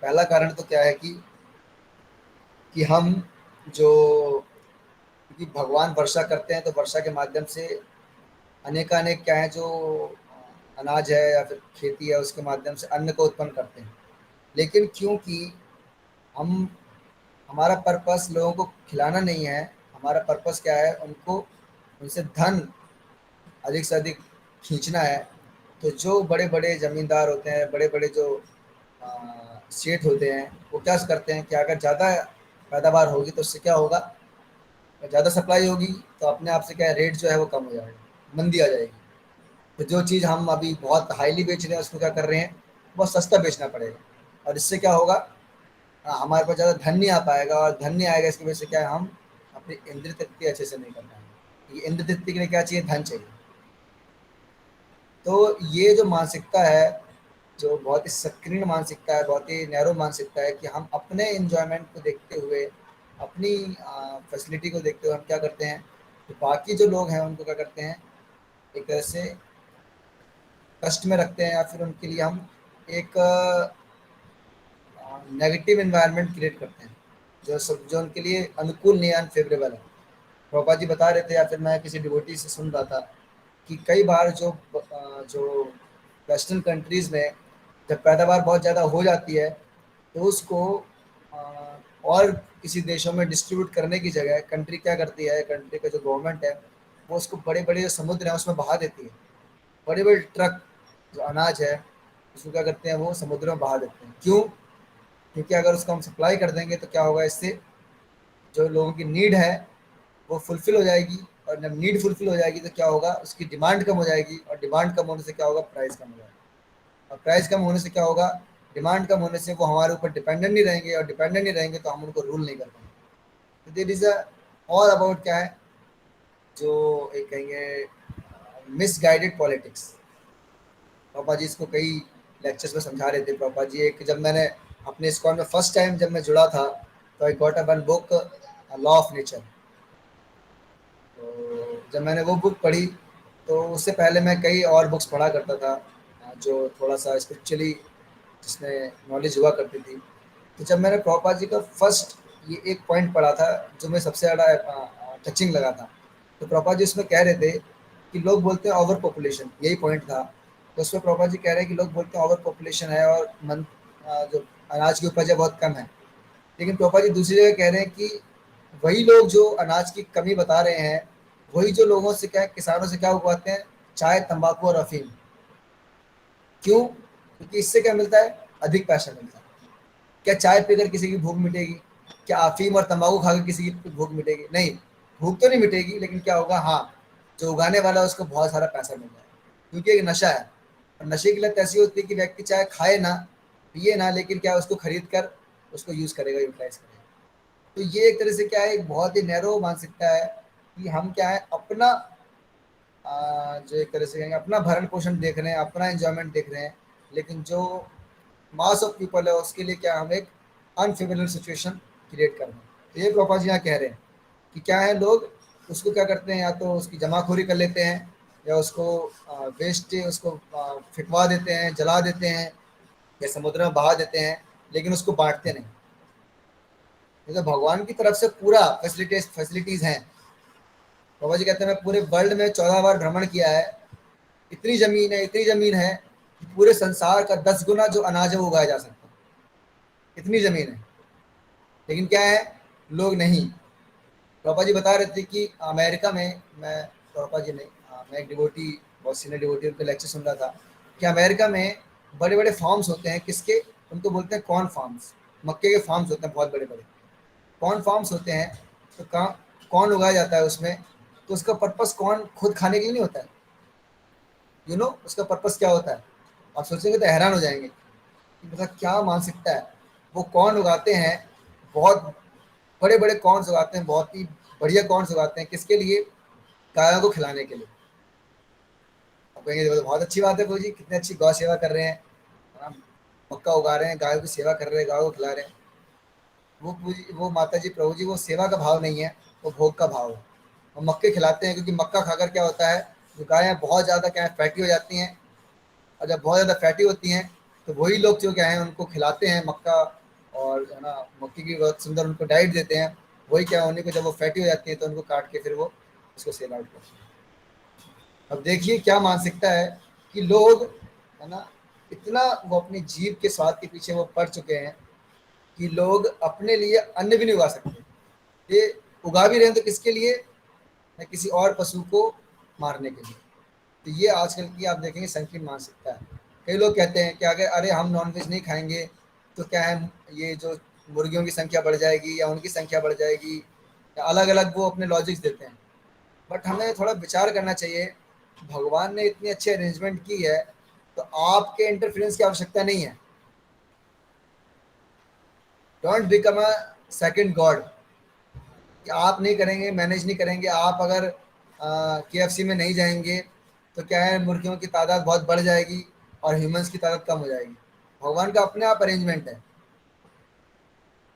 A: पहला कारण तो क्या है कि हम जो, क्योंकि भगवान वर्षा करते हैं तो वर्षा के माध्यम से अनेकानेक क्या है जो अनाज है या फिर खेती है उसके माध्यम से अन्न को उत्पन्न करते हैं। लेकिन क्योंकि हम हमारा पर्पस लोगों को खिलाना नहीं है, हमारा पर्पस क्या है उनको उनसे धन अधिक से अधिक खींचना है। तो जो बड़े बड़े ज़मींदार होते हैं, बड़े बड़े जो सेठ होते हैं वो क्या करते हैं कि अगर ज़्यादा पैदावार होगी तो उससे क्या होगा, ज़्यादा सप्लाई होगी तो अपने आप से क्या है, रेट जो है वो कम हो जाएगा, मंदी आ जाएगी। तो जो चीज़ हम अभी बहुत हाईली बेच रहे हैं उसको क्या कर रहे हैं, बहुत सस्ता बेचना पड़ेगा। और इससे क्या होगा, हमारे पास ज़्यादा धन नहीं आ पाएगा, और धन नहीं आएगा इसकी वजह से क्या है, हम अपनी इंद्रिय तृप्ति अच्छे से नहीं कर पाएंगे। ये इंद्रिय तृप्ति के लिए क्या चाहिए, धन चाहिए। तो ये जो मानसिकता है, जो बहुत ही संकीर्ण मानसिकता है, बहुत ही नैरो मानसिकता है कि हम अपने इंजॉयमेंट को देखते हुए, अपनी फैसिलिटी को देखते हुए हम क्या करते हैं, तो बाकी जो लोग हैं उनको क्या करते हैं, एक तरह से कष्ट में रखते हैं, या फिर उनके लिए हम एक नेगेटिव एनवायरनमेंट क्रिएट करते हैं जो उनके लिए अनुकूल नहीं है, अनफेवरेबल है। प्रभुपाद जी बता रहे थे, या फिर मैं किसी डिवोटी से सुन रहा था कि कई बार जो वेस्टर्न कंट्रीज़ में जब पैदावार बहुत ज़्यादा हो जाती है तो उसको अ, और किसी देशों में डिस्ट्रीब्यूट करने की जगह कंट्री क्या करती है, कंट्री का जो गवर्नमेंट है वो उसको बड़े बड़े जो समुद्र हैं उसमें बहा देती है। बड़े बड़े ट्रक जो अनाज है उसको क्या करते हैं, वो समुद्र में बहा देते हैं। क्यों? क्योंकि अगर उसको हम सप्लाई कर देंगे तो क्या होगा, इससे जो लोगों की नीड है वो फुलफिल हो जाएगी, और जब नीड फुलफिल हो जाएगी तो क्या होगा, उसकी डिमांड कम हो जाएगी, और डिमांड कम होने से क्या होगा, प्राइस कम हो जाएगा। और प्राइस कम होने से क्या होगा, डिमांड कम होने से वो हमारे ऊपर डिपेंडेंट नहीं रहेंगे, और डिपेंडेंट नहीं रहेंगे तो हम उनको रूल नहीं कर पाएंगे। तो there is a all about क्या है, जो एक कहेंगे मिसगाइडेड पॉलिटिक्स। पापा जी इसको कई लेक्चर्स में समझा रहे थे। पापा जी एक, जब मैंने अपने इस्कॉन में फर्स्ट टाइम जब मैं जुड़ा था तो I got a one book, law of nature. तो जब मैंने वो बुक पढ़ी तो उससे पहले मैं कई और बुक्स पढ़ा करता था, जो थोड़ा सा स्पिरिचुअली जिसमें नॉलेज हुआ करती थी। तो जब मैंने प्रभुपाद जी का फर्स्ट ये एक पॉइंट पढ़ा था जो मैं सबसे ज़्यादा टचिंग लगा था। तो प्रभुपाद जी उसमें कह रहे थे कि लोग बोलते हैं ओवर पॉपुलेशन, यही पॉइंट था। तो उसमें प्रभुपाद जी कह रहे हैं कि लोग बोलते हैं ओवर पॉपुलेशन है और जो अनाज की उपज है बहुत कम है। लेकिन प्रभुपाद जी दूसरी जगह कह रहे हैं कि वही लोग जो अनाज की कमी बता रहे हैं, वही जो लोगों से क्या, किसानों से क्या उगवाते हैं, चाय, तंबाकू और अफीम। क्यों? क्योंकि इससे क्या मिलता है, अधिक पैसा मिलता है। क्या चाय पीकर किसी की भूख मिटेगी? क्या अफीम और तंबाकू खाकर किसी की भूख मिटेगी? नहीं, भूख तो नहीं मिटेगी, लेकिन क्या होगा, हाँ, जो उगाने वाला है उसको बहुत सारा पैसा मिल जाएगा, क्योंकि एक नशा है। और नशे की लत ऐसी होती है कि व्यक्ति चाहे खाए ना, पिए ना, लेकिन क्या उसको खरीद कर उसको यूज करेगा, यूटिलाइज करेगा। तो ये एक तरह से क्या है, एक बहुत ही नैरो मानसिकता है कि हम क्या है, अपना जो एक तरह से कहेंगे अपना भरण पोषण देख रहे हैं, अपना एंजॉयमेंट देख रहे हैं, लेकिन जो मास ऑफ पीपल है उसके लिए क्या हम एक अनफेवरेबल सिचुएशन क्रिएट कर रहे हैं। तो ये प्रोपा जी यहाँ कह रहे हैं कि क्या है, लोग उसको क्या करते हैं, या तो उसकी जमाखोरी कर लेते हैं, या उसको वेस्ट उसको फिकवा देते हैं, जला देते हैं, या समुद्र में बहा देते हैं, लेकिन उसको बांटते नहीं। ये तो भगवान की तरफ से पूरा फैसिलिटीज हैं। बाबा जी कहते हैं मैं पूरे वर्ल्ड में 14 बार भ्रमण किया है, इतनी जमीन है, इतनी जमीन है कि पूरे संसार का 10 गुना जो अनाज है वो उगाया जा सकता है, इतनी जमीन है। लेकिन क्या है, लोग नहीं। पापा जी बता रहे थे कि अमेरिका में, मैं पापा जी नहीं, मैं एक डिवोटी, बहुत सीनियर डिवोटी, उनके लेक्चर सुन रहा था कि अमेरिका में बड़े बड़े फार्म्स होते हैं, किसके, उनको बोलते हैं कॉर्न फार्म्स। मक्के के फार्म्स होते हैं, बहुत बड़े बड़े कॉर्न फार्म्स होते हैं। तो कॉर्न उगाया जाता है उसमें। तो उसका पर्पस कॉर्न खुद खाने के लिए नहीं होता है, उसका पर्पस क्या होता है, आप सोचेंगे तो हैरान हो जाएंगे कि मतलब क्या मानसिकता है। वो कॉर्न उगाते हैं, बहुत बड़े बड़े कॉर्न्स उगाते हैं, बहुत ही बढ़िया कॉर्न्स उगाते हैं, किसके लिए, गायों को खिलाने के लिए। आप कहेंगे "ये तो बहुत अच्छी बात है, जी कितनी अच्छी गौ सेवा कर रहे हैं, है ना? मक्का उगा रहे हैं, गायों की सेवा कर रहे हैं, गायों को खिला रहे हैं। वो माता जी, प्रभु जी, वो सेवा का भाव नहीं है, वो भोग का भाव है। वो मक्के खिलाते हैं क्योंकि मक्का खाकर क्या होता है, जो गायें बहुत ज़्यादा क्या है, फैटी हो जाती हैं। और जब बहुत ज़्यादा फैटी होती हैं तो वही लोग जो क्या है उनको खिलाते हैं मक्का, और है ना, मक्के की बहुत सुंदर उनको डाइट देते हैं। वही क्या है, उन्हीं को जब वो फैटी हो जाती है तो उनको काट के फिर वो उसको सेल आउट करते हैं। अब देखिए क्या मानसिकता है कि लोग, है ना, इतना वो अपनी जीभ के स्वाद के पीछे वो पड़ चुके हैं कि लोग अपने लिए अन्न भी नहीं उगा सकते। ये उगा भी रहे हैं तो किसके लिए, या किसी और पशु को मारने के लिए। तो ये आजकल की आप देखेंगे संकीर्ण मानसिकता है। कई लोग कहते हैं कि अगर अरे हम नॉनवेज नहीं खाएंगे तो क्या है, ये जो मुर्गियों की संख्या बढ़ जाएगी या उनकी संख्या बढ़ जाएगी, या अलग अलग वो अपने लॉजिक्स देते हैं। बट हमें थोड़ा विचार करना चाहिए, भगवान ने इतनी अच्छी अरेंजमेंट की है, तो आपके इंटरफेरेंस की आवश्यकता नहीं है। Don't become a second God, कि आप नहीं करेंगे, मैनेज नहीं करेंगे, आप अगर KFC में नहीं जाएंगे तो क्या है, मुर्गियों की तादाद बहुत बढ़ जाएगी और ह्यूमंस की तादाद कम हो जाएगी। भगवान का अपने आप अरेंजमेंट है।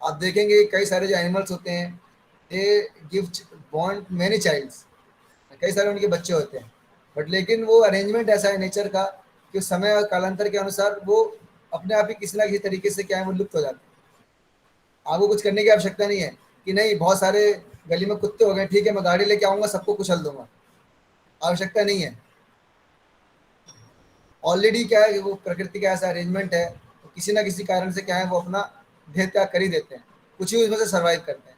A: आप देखेंगे कई सारे जो एनिमल्स होते हैं, they give born many childs, कई सारे उनके बच्चे होते हैं, बट लेकिन वो अरेंजमेंट ऐसा है नेचर का कि उस समय और कालांतर के अनुसार वो अपने आप ही किसी ना किसी तरीके से क्या है, वो लुप्त हो जाते हैं। आपको कुछ करने की आवश्यकता नहीं है कि नहीं बहुत सारे गली में कुत्ते हो गए, ठीक है मैं गाड़ी लेके आऊंगा सबको कुचल दूंगा, आवश्यकता नहीं है। ऑलरेडी क्या है कि वो प्रकृति का ऐसा अरेंजमेंट है, तो किसी ना किसी कारण से क्या है, वो अपना देह त्याग कर ही देते हैं, कुछ ही उसमें से सर्वाइव करते हैं,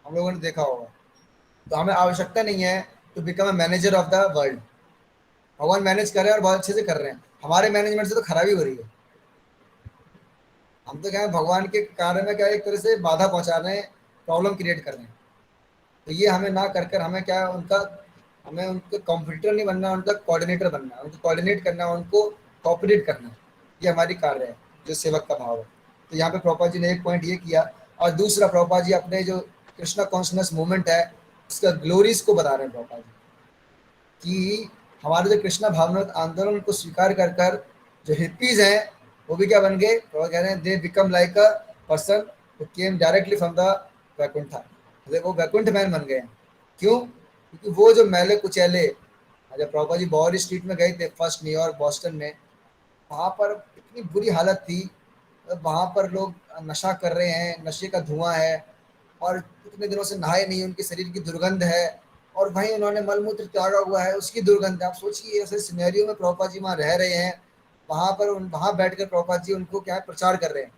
A: हम लोगों ने देखा होगा। तो हमें आवश्यकता नहीं है to become a manager of the world. भगवान मैनेज कर रहे हैं और बहुत अच्छे से कर रहे हैं, हमारे मैनेजमेंट से तो खराबी हो रही है। हम तो क्या है, भगवान के कार्य में क्या है, एक तरह से बाधा पहुंचा रहे हैं, प्रॉब्लम क्रिएट कर रहे हैं। तो ये हमें ना कर कर हमें क्या है, उनका, हमें उनके कॉम्पिटिटर नहीं बनना, उनका कोऑर्डिनेटर बनना है, उनको कोऑर्डिनेट करना है, उनको कोऑपरेट करना है। ये हमारी कार्य है, जो सेवक का भाव है। तो यहाँ पे प्रभुपाद जी ने एक पॉइंट ये किया, और दूसरा प्रभुपाद जी अपने जो कृष्णा कॉन्शसनेस मूवमेंट है उसका ग्लोरीज को बता रहे हैं प्रभुपाद जी, कि हमारे जो कृष्णा भावनात्मक आंदोलन को स्वीकार कर कर जो हिप्पीज हैं वो भी क्या बन गए, वो कह रहे हैं they become like a person who came directly from the Vaikuntha, वो वैकुंठ मैन बन गए हैं। क्यों? क्योंकि वो जो मैले कुचैले, जब प्रभुपाद जी बॉर स्ट्रीट में गए थे फर्स्ट, न्यूयॉर्क बॉस्टन में, वहाँ पर इतनी बुरी हालत थी। वहाँ पर लोग नशा कर रहे हैं, नशे का धुआं है, और कितने दिनों से नहाए नहीं, उनके शरीर की दुर्गंध है, और वहीं उन्होंने मलमूत्र त्यागा हुआ है, उसकी दुर्गंध है। आप सोचिए ऐसे सिनेरियो में प्रभुपाद जी वहाँ रह रहे हैं, वहाँ पर वहाँ बैठ कर प्रभुपाद जी उनको क्या है, प्रचार कर रहे हैं,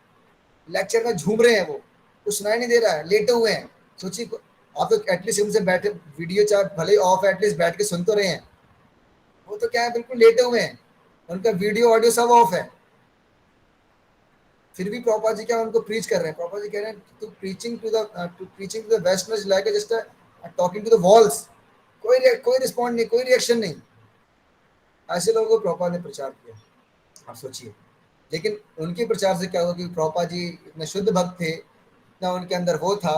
A: लेक्चर में झूम रहे हैं, वो कुछ सुनाई नहीं दे रहा है, लेटे हुए हैं। सोचिए, आप तो एटलीस्ट उनसे बैठे, वीडियो चाहे भले ही ऑफ है, एटलीस्ट बैठ के सुन तो रहे हैं। वो तो क्या है, बिल्कुल लेटे हुए हैं, उनका वीडियो ऑडियो सब ऑफ है, फिर भी प्रभुपाद जी क्या उनको प्रीच कर रहे हैं। प्रभुपाद जी कह रहे हैं to preaching to the westerners like just talking to the walls, कोई रिस्पॉन्ड नहीं, कोई रिएक्शन नहीं। ऐसे लोगों को प्रभुपाद ने प्रचार किया, आप सोचिए। लेकिन उनके प्रचार से क्या हुआ कि प्रभुपाद जी इतने शुद्ध भक्त थे, इतना उनके अंदर वो था,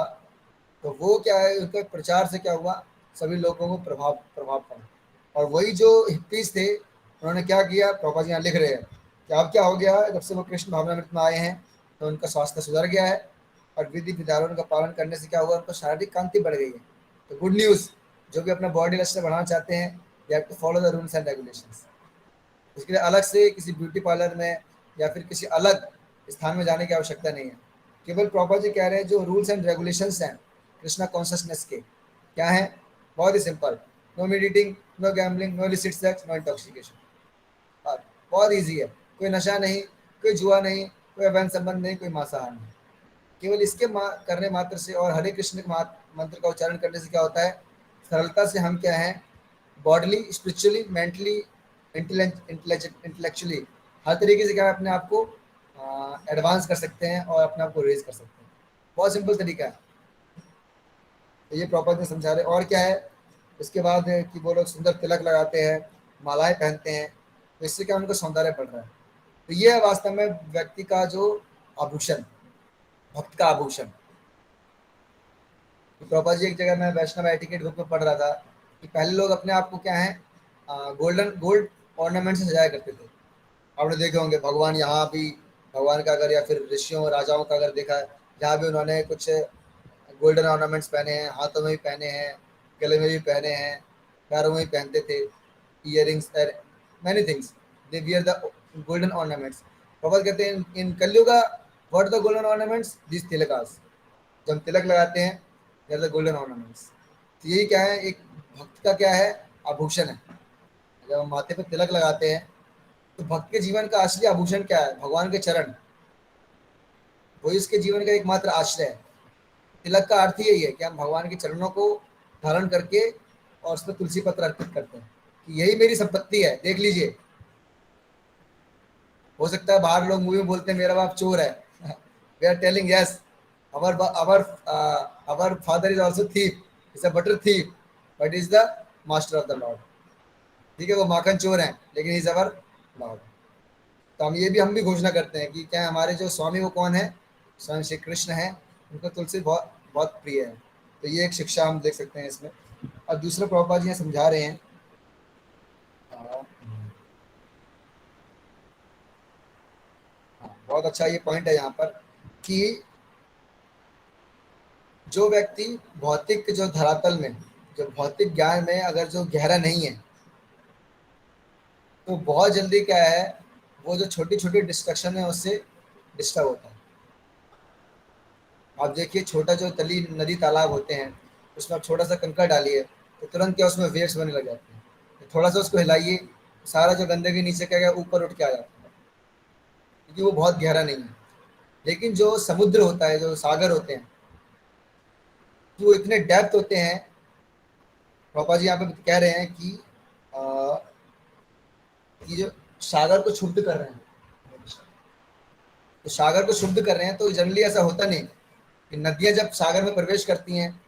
A: तो वो क्या है, उनके प्रचार से क्या हुआ, सभी लोगों को प्रभाव प्रभाव पड़ा। और वही जो हिप्पीज थे, उन्होंने क्या किया, प्रभुपाद जी यहाँ लिख रहे हैं कि अब क्या हो गया, जब से वो कृष्ण भावनामृत में आए हैं तो उनका स्वास्थ्य सुधर गया है, और विधि विधानों का पालन करने से क्या हुआ, उनको शारीरिक कांति बढ़ गई है। तो गुड न्यूज़, जो भी अपना बॉडी लस्टर बढ़ाना चाहते हैं, they have to follow the rules and regulations. उसके लिए अलग से किसी ब्यूटी पार्लर में या फिर किसी अलग स्थान में जाने की आवश्यकता नहीं है। केवल प्रॉपर जी कह रहे हैं जो रूल्स एंड रेगुलेशंस हैं कृष्णा कॉन्शियसनेस के, क्या है, बहुत ही simple, no meat eating, no gambling, no illicit sex, no intoxication. बहुत ईजी है, कोई नशा नहीं, कोई जुआ नहीं, कोई अवैध संबंध नहीं, कोई मांसाहार नहीं। केवल इसके करने मात्र से और हरे कृष्ण मंत्र का उच्चारण करने से क्या होता है, सरलता से हम क्या है, बॉडली, स्पिरिचुअली, मेंटली, इंटेलेक्चुअली, हर तरीके से क्या है, अपने आप को एडवांस कर सकते हैं और अपने आप को रेज कर सकते हैं। बहुत सिंपल तरीका है। तो ये प्रॉपर ने समझा रहे। और क्या है, इसके बाद कि वो लोग सुंदर तिलक लगाते हैं, मालाएं पहनते हैं, तो इससे क्या उनको सौंदर्य बढ़ रहा है। तो ये है वास्तव में व्यक्ति का जो आभूषण, भक्त का आभूषण। तो प्रभुपाद जी एक जगह मैं वैष्णव एटिकेट बुक में पढ़ रहा था कि पहले लोग अपने आप को क्या है, गोल्ड ऑर्नामेंट से सजाया करते थे। आपने देखे होंगे भगवान यहाँ भी, भगवान का अगर या फिर ऋषियों राजाओं का अगर देखा, जहाँ भी उन्होंने कुछ गोल्डन ऑर्नामेंट्स पहने हैं, हाथों में भी पहने हैं, गले में भी पहने हैं, पैरों में भी पहनते थे, earrings, many things, they wear the golden ornaments. Prabhupada कहते हैं in Kaliyuga what the golden ornaments, this tilakas. जब हम तिलक लगाते हैं, they are the golden ornaments. तो यही क्या है, एक भक्त का क्या है, आभूषण है। जब हम माथे पे तिलक लगाते हैं, तो भक्त के जीवन का असली आभूषण क्या है, भगवान के चरण, वही उसके जीवन का एकमात्र आश्रय है। तिलक का अर्थ ही यही है कि हम भगवान के चरणों को धारण करके और उस पर तुलसी पत्र अर्पित करते हैं कि यही मेरी संपत्ति है, देख लीजिए, हो सकता है बाहर लोग मूवी में बोलते हैं मेरा बाप चोर है, we are telling yes, our our our father is also thief, is a butter thief, but is the master of the lord. ठीक है, वो माखन चोर हैं लेकिन इज अवर लॉर्ड। तो हम भी घोषणा करते हैं कि क्या हमारे जो स्वामी वो कौन है, स्वयं श्री कृष्ण है, उनको तुलसी बहुत बहुत प्रिय है। तो ये एक शिक्षा हम देख सकते हैं इसमें। और दूसरा प्रभुपाद जी यहाँ समझा रहे हैं, हाँ, बहुत अच्छा ये पॉइंट है यहाँ पर कि जो व्यक्ति भौतिक जो धरातल में, जो भौतिक ज्ञान में अगर जो गहरा नहीं है, तो बहुत जल्दी क्या है, वो जो छोटी छोटी डिस्ट्रक्शन है उससे डिस्टर्ब होता है। आप देखिए छोटा जो तली नदी तालाब होते हैं, उसमें आप छोटा सा कंकड़ डालिए तो तुरंत क्या उसमें वेव्स बनने लग जाते हैं। तो थोड़ा सा उसको हिलाइए, सारा जो गंदगी नीचे क्या गया ऊपर उठ के आ जाता है, क्योंकि वो बहुत गहरा नहीं है। लेकिन जो समुद्र होता है, जो सागर होते हैं, वो इतने डेप्थ होते हैं। पापा जी यहाँ पे कह रहे हैं कि जो सागर को शुद्ध कर रहे हैं, तो सागर को शुद्ध कर रहे हैं, तो जनरली ऐसा होता नहीं कि नदियां जब सागर में प्रवेश करती हैं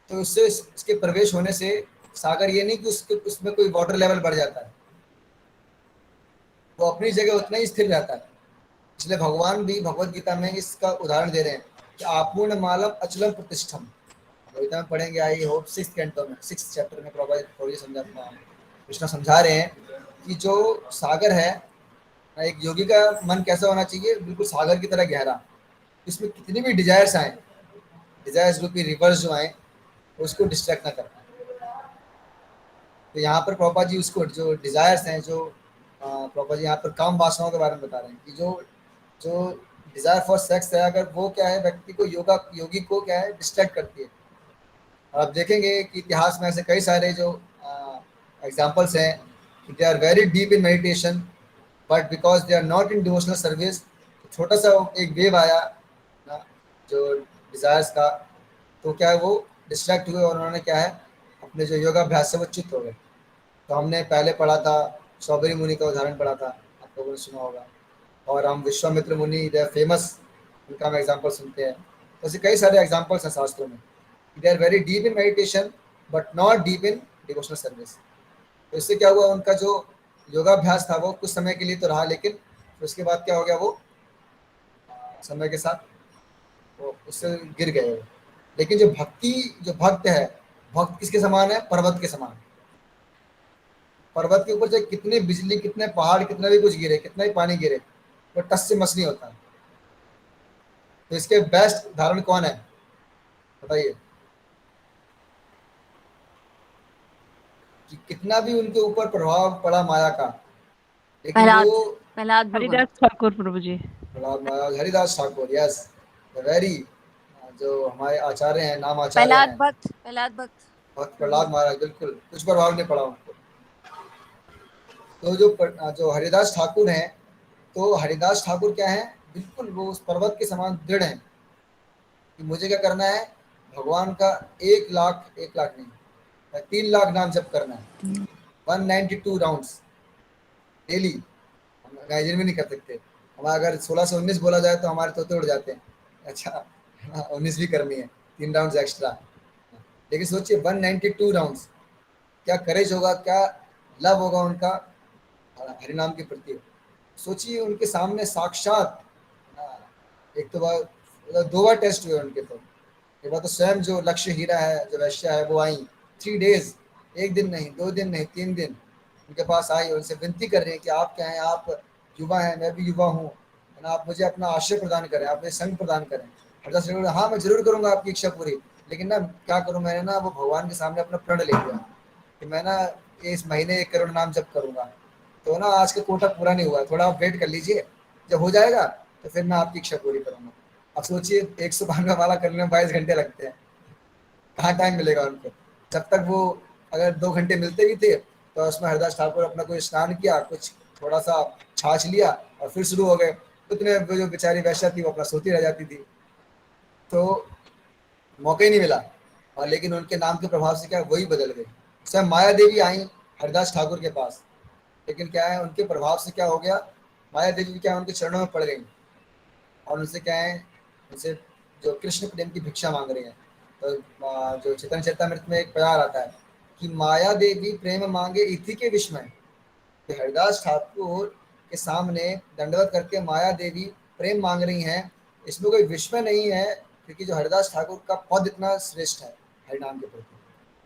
A: तो उससे इसके प्रवेश होने से सागर ये नहीं कि उसमें कोई वाटर लेवल बढ़ जाता है, वो अपनी जगह उतना ही स्थिर रहता है। इसलिए भगवान भी भगवत गीता में इसका उदाहरण दे रहे हैं कि आपूर्ण मालम अचलम प्रतिष्ठम। गीता में पढ़ेंगे, आई होप 6th कैंटो में 6th चैप्टर में प्रभा थोड़ी कृष्ण समझा रहे हैं कि जो सागर है, एक योगी का मन कैसा होना चाहिए, बिल्कुल सागर की तरह गहरा। इसमें कितनी भी डिजायर्स आए, डिजायर्स रूपी रिवर्स जो आए, उसको डिस्ट्रैक्ट ना करना। तो यहाँ पर प्रभुपाद जी उसको जो डिजायर्स हैं, जो प्रभुपाद जी यहाँ पर काम वासनाओं के बारे में बता रहे हैं कि जो जो डिजायर फॉर सेक्स है, अगर वो क्या है व्यक्ति को योगी को क्या है डिस्ट्रैक्ट करती है। और आप देखेंगे कि इतिहास में ऐसे कई सारे जो एग्जाम्पल्स हैं कि they are very deep in meditation, but because they are not in devotional service, छोटा सा एक वेव आया ना जो डिजायर्स का, तो क्या है वो डिस्ट्रैक्ट हुए और उन्होंने क्या है अपने जो योगाभ्यास से वो च्युत हो गए। तो हमने पहले पढ़ा था सौबरी मुनि का उदाहरण पढ़ा था, आप लोगों ने सुना होगा। और हम विश्वामित्र मुनि, दे आर फेमस, उनका हम एग्जाम्पल सुनते हैं। तो ऐसे कई सारे एग्जाम्पल्स हैं शास्त्रों में, they are very deep in meditation but not deep in devotional service. तो इससे क्या हुआ, उनका जो योगाभ्यास था वो कुछ समय के लिए तो रहा, लेकिन फिर उसके बाद क्या हो गया, वो समय के साथ वो उससे गिर गए वो। लेकिन जो भक्त है, भक्त किसके समान है, पर्वत के समान। पर्वत के ऊपर चाहे कितनी बिजली, कितने पहाड़, कितना भी कुछ गिरे, कितना भी पानी गिरे, वो टस से मस नहीं होता। तो इसके बेस्ट उदाहरण कौन है बताइए, कि कितना भी उनके ऊपर प्रभाव पड़ा माया का, लेकिन वो
D: प्रहलाद भगवान,
B: हरिदास ठाकुर प्रभु जी,
A: हरिदास ठाकुर, यस, वेरी, जो हमारे आचार्य हैं, नाम आचार्य हैं,
D: प्रहलाद भक्त
A: भक्त प्रहलाद महाराज, बिल्कुल कुछ प्रभाव नहीं पड़ा उनको। तो जो हरिदास ठाकुर हैं, तो हरिदास ठाकुर क्या है, बिल्कुल वो उस पर्वत के समान दृढ़ हैं कि मुझे क्या करना है, भगवान का 1 लाख नहीं 3 लाख नाम जप करना है, 192 राउंड्स डेली। हम इमेजिन भी नहीं कर सकते, हम अगर 16 से 19 बोला जाए तो हमारे तोते उड़ जाते हैं। अच्छा 19 भी करनी है, 3 राउंड एक्स्ट्रा। लेकिन सोचिए 192 राउंड्स, क्या करेज होगा, क्या लव होगा उनका हरिनाम के प्रति। सोचिए उनके सामने साक्षात, एक तो बार 2 बार टेस्ट हुए उनके, तो एक बार तो स्वयं जो लक्ष्य हीरा है, जो वैश्या है, वो आई 3 डेज, 1 दिन नहीं, 2 दिन नहीं, 3 दिन उनके पास आई, उनसे विनती कर रहे हैं कि आप क्या हैं, आप युवा हैं, मैं भी युवा हूँ, है ना, आप मुझे अपना आश्रय प्रदान करें, आप मुझे संग प्रदान करें। हरदास ठाकुर, हाँ मैं जरूर करूँगा आपकी इच्छा पूरी, लेकिन ना क्या करूँ, मैंने ना वो भगवान के सामने अपना प्रण ले लिया कि मैं ना इस महीने 1 करोड़ नाम जप करूँगा। तो ना आज का कोटा पूरा नहीं हुआ, थोड़ा आप वेट कर लीजिए, जब हो जाएगा तो फिर मैं आपकी इच्छा पूरी करूँगा। अब सोचिए 192 माला करने में 22 घंटे लगते हैं, कहाँ टाइम मिलेगा उनको। जब तक वो अगर 2 घंटे मिलते भी थे तो उसमें हरदास ठाकुर अपना कोई स्नान किया, कुछ थोड़ा सा छाछ लिया और फिर शुरू हो गए। उतने जो बेचारी वैश्या थी वो अपना सोती रह जाती थी, तो मौका ही नहीं मिला। और लेकिन उनके नाम के प्रभाव से क्या वही बदल गई। स्वयं माया देवी आई हरदास ठाकुर के पास, लेकिन क्या है उनके प्रभाव से क्या हो गया, माया देवी क्या है, उनके चरणों में पड़ गई और उनसे क्या है, उनसे जो कृष्ण प्रेम की भिक्षा मांग रही हैं। तो जो चैतन्य चरितमृत में एक प्यार आता है कि माया देवी प्रेम मांगे इति के विस्मय। कि हरिदास ठाकुर के सामने दंडवत करके माया देवी प्रेम मांग रही हैं, इसमें कोई विस्मय नहीं है, क्योंकि जो हरिदास ठाकुर का पद इतना श्रेष्ठ है हरिनाम के प्रति।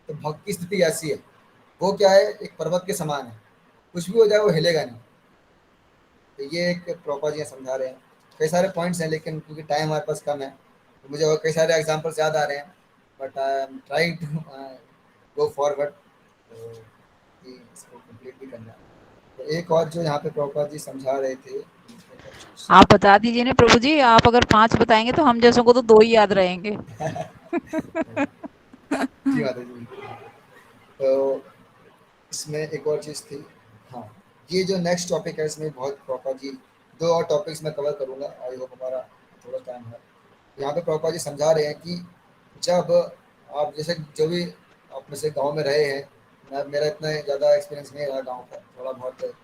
A: तो भक्त की स्थिति ऐसी है, वो क्या है, एक पर्वत के समान है, कुछ भी हो जाए वो हिलेगा नहीं। तो ये एक प्रॉपर जी समझा रहे हैं। कई सारे पॉइंट्स हैं, लेकिन क्योंकि टाइम हमारे पास कम है तो मुझे और कई सारे एग्जांपल्स याद आ रहे हैं, but I am trying to go forward, तो कि इसको कंप्लीट भी करना है। तो एक और जो यहाँ पे प्रभुपाद जी समझा रहे थे,
B: आप बता दीजिए ना प्रभु जी, आप अगर 5 बताएंगे तो हम जैसों को तो 2 ही याद रहेंगे।
A: जी माता जी। तो इसमें एक और चीज़ थी, हाँ, ये जो नेक्स्ट टॉपिक है इसमें बहुत प्रॉपर जी 2 और टॉपिक्स मैं कवर करूँगा, आई होप हमारा थोड़ा टाइम है। यहाँ पे प्रॉपर जी समझा रहे हैं कि जब आप जैसे जो भी अपने से गांव में रहे हैं, मेरा इतना ज़्यादा एक्सपीरियंस नहीं रहा गांव का, थोड़ा बहुत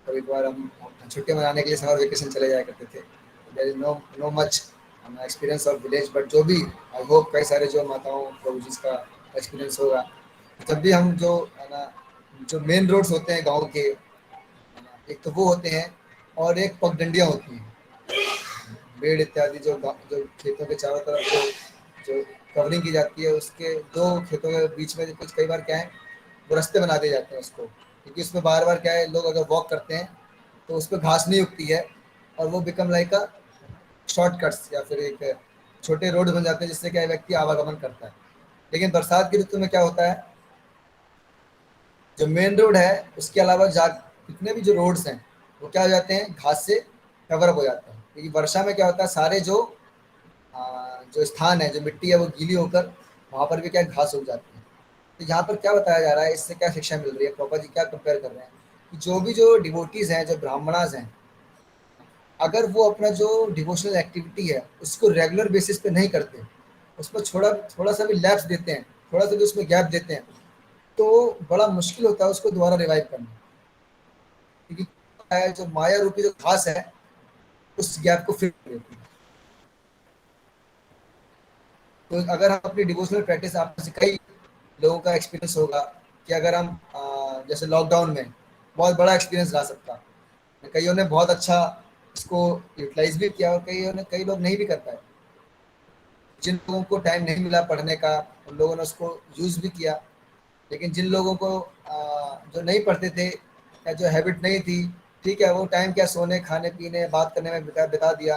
A: कभी कभार हम छुट्टी मनाने के लिए समर वेकेशन चले जाया करते थे। There is no no much experience of village, but जो भी आई होप कई सारे जो माताओं प्रभु जी का एक्सपीरियंस होगा। जब भी हम जो है ना, जो मेन रोड्स होते हैं गांव के, एक तो वो होते हैं और एक पगडंडियाँ होती हैं, बेड़ इत्यादि जो खेतों के चारों तरफ जो कवरिंग की जाती है, उसके 2 खेतों के बीच में कुछ कई बार क्या है, वो रास्ते बना दिए जाते हैं उसको, क्योंकि उसमें बार बार क्या है, लोग अगर वॉक करते हैं तो उस पर घास नहीं उगती है और वो बिकम लाइक अ शॉर्टकट्स या फिर एक छोटे रोड बन जाते हैं, जिससे क्या है, व्यक्ति आवागमन करता है। लेकिन बरसात की ऋतु में क्या होता है, जो मेन रोड है उसके अलावा जितने भी जो रोड्स हैं वो क्या हो जाते हैं, घास से कवर अप हो जाते हैं, क्योंकि वर्षा में क्या होता है, सारे जो स्थान है, जो मिट्टी है, वो गीली होकर वहाँ पर भी क्या घास उग जाती है। तो यहाँ पर क्या बताया जा रहा है, इससे क्या शिक्षा मिल रही है, पापा जी क्या कंपेयर कर रहे हैं कि जो भी जो डिवोटीज हैं, जो ब्राह्मणाज हैं, अगर वो अपना जो डिवोशनल एक्टिविटी है उसको रेगुलर बेसिस पे नहीं करते, उसमें थोड़ा थोड़ा सा भी लैप्स देते हैं, थोड़ा सा भी उसमें गैप देते हैं, तो बड़ा मुश्किल होता है उसको दोबारा रिवाइव करना, क्योंकि जो माया रूपी जो घास है उस गैप को फिल कर देती है। तो अगर हम अपनी डिवोशनल प्रैक्टिस, आप में से कई लोगों का एक्सपीरियंस होगा कि अगर हम जैसे लॉकडाउन में बहुत बड़ा एक्सपीरियंस रहा सबका, कईयों ने बहुत अच्छा इसको यूटिलाइज भी किया और कई लोग नहीं भी कर पाए। जिन लोगों को टाइम नहीं मिला पढ़ने का, उन लोगों ने उसको यूज़ भी किया, लेकिन जिन लोगों को जो नहीं पढ़ते थे या जो हैबिट नहीं थी, ठीक है, वो टाइम क्या सोने खाने पीने बात करने में बिता बिता दिया,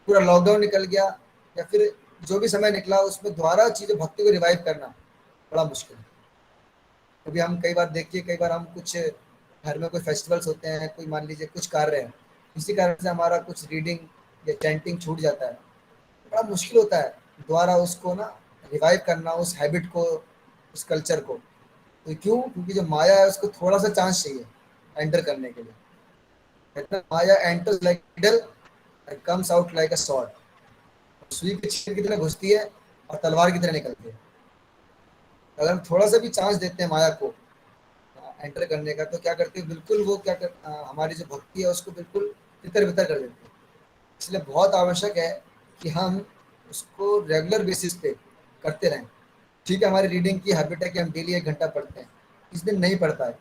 A: पूरा लॉकडाउन निकल गया, या फिर जो भी समय निकला उसमें दोबारा चीज़ें भक्ति को रिवाइव करना बड़ा मुश्किल है। क्योंकि हम कई बार देखिए, कई बार हम कुछ घर में कोई फेस्टिवल्स होते हैं, कोई मान लीजिए कुछ कार्य है, इसी कारण से हमारा कुछ रीडिंग या चैंटिंग छूट जाता है, बड़ा मुश्किल होता है दोबारा उसको ना रिवाइव करना, उस हैबिट को, उस कल्चर को। तो क्यों, क्योंकि जो माया है उसको थोड़ा सा चांस चाहिए एंटर करने के लिए। कहते हैं maya enters like needle and comes out like a sword. सुई के छेद की तरह घुसती है और तलवार की तरह निकलती है। अगर हम थोड़ा सा भी चांस देते हैं माया को एंटर करने का, तो क्या करती है, बिल्कुल वो हमारी जो भक्ति है उसको बिल्कुल तितर बितर कर देती है। इसलिए बहुत आवश्यक है कि हम उसको रेगुलर बेसिस पे करते रहें। ठीक है, हमारी रीडिंग की हैबिट है कि हम डेली 1 घंटा पढ़ते हैं, इस दिन नहीं पढ़ पाए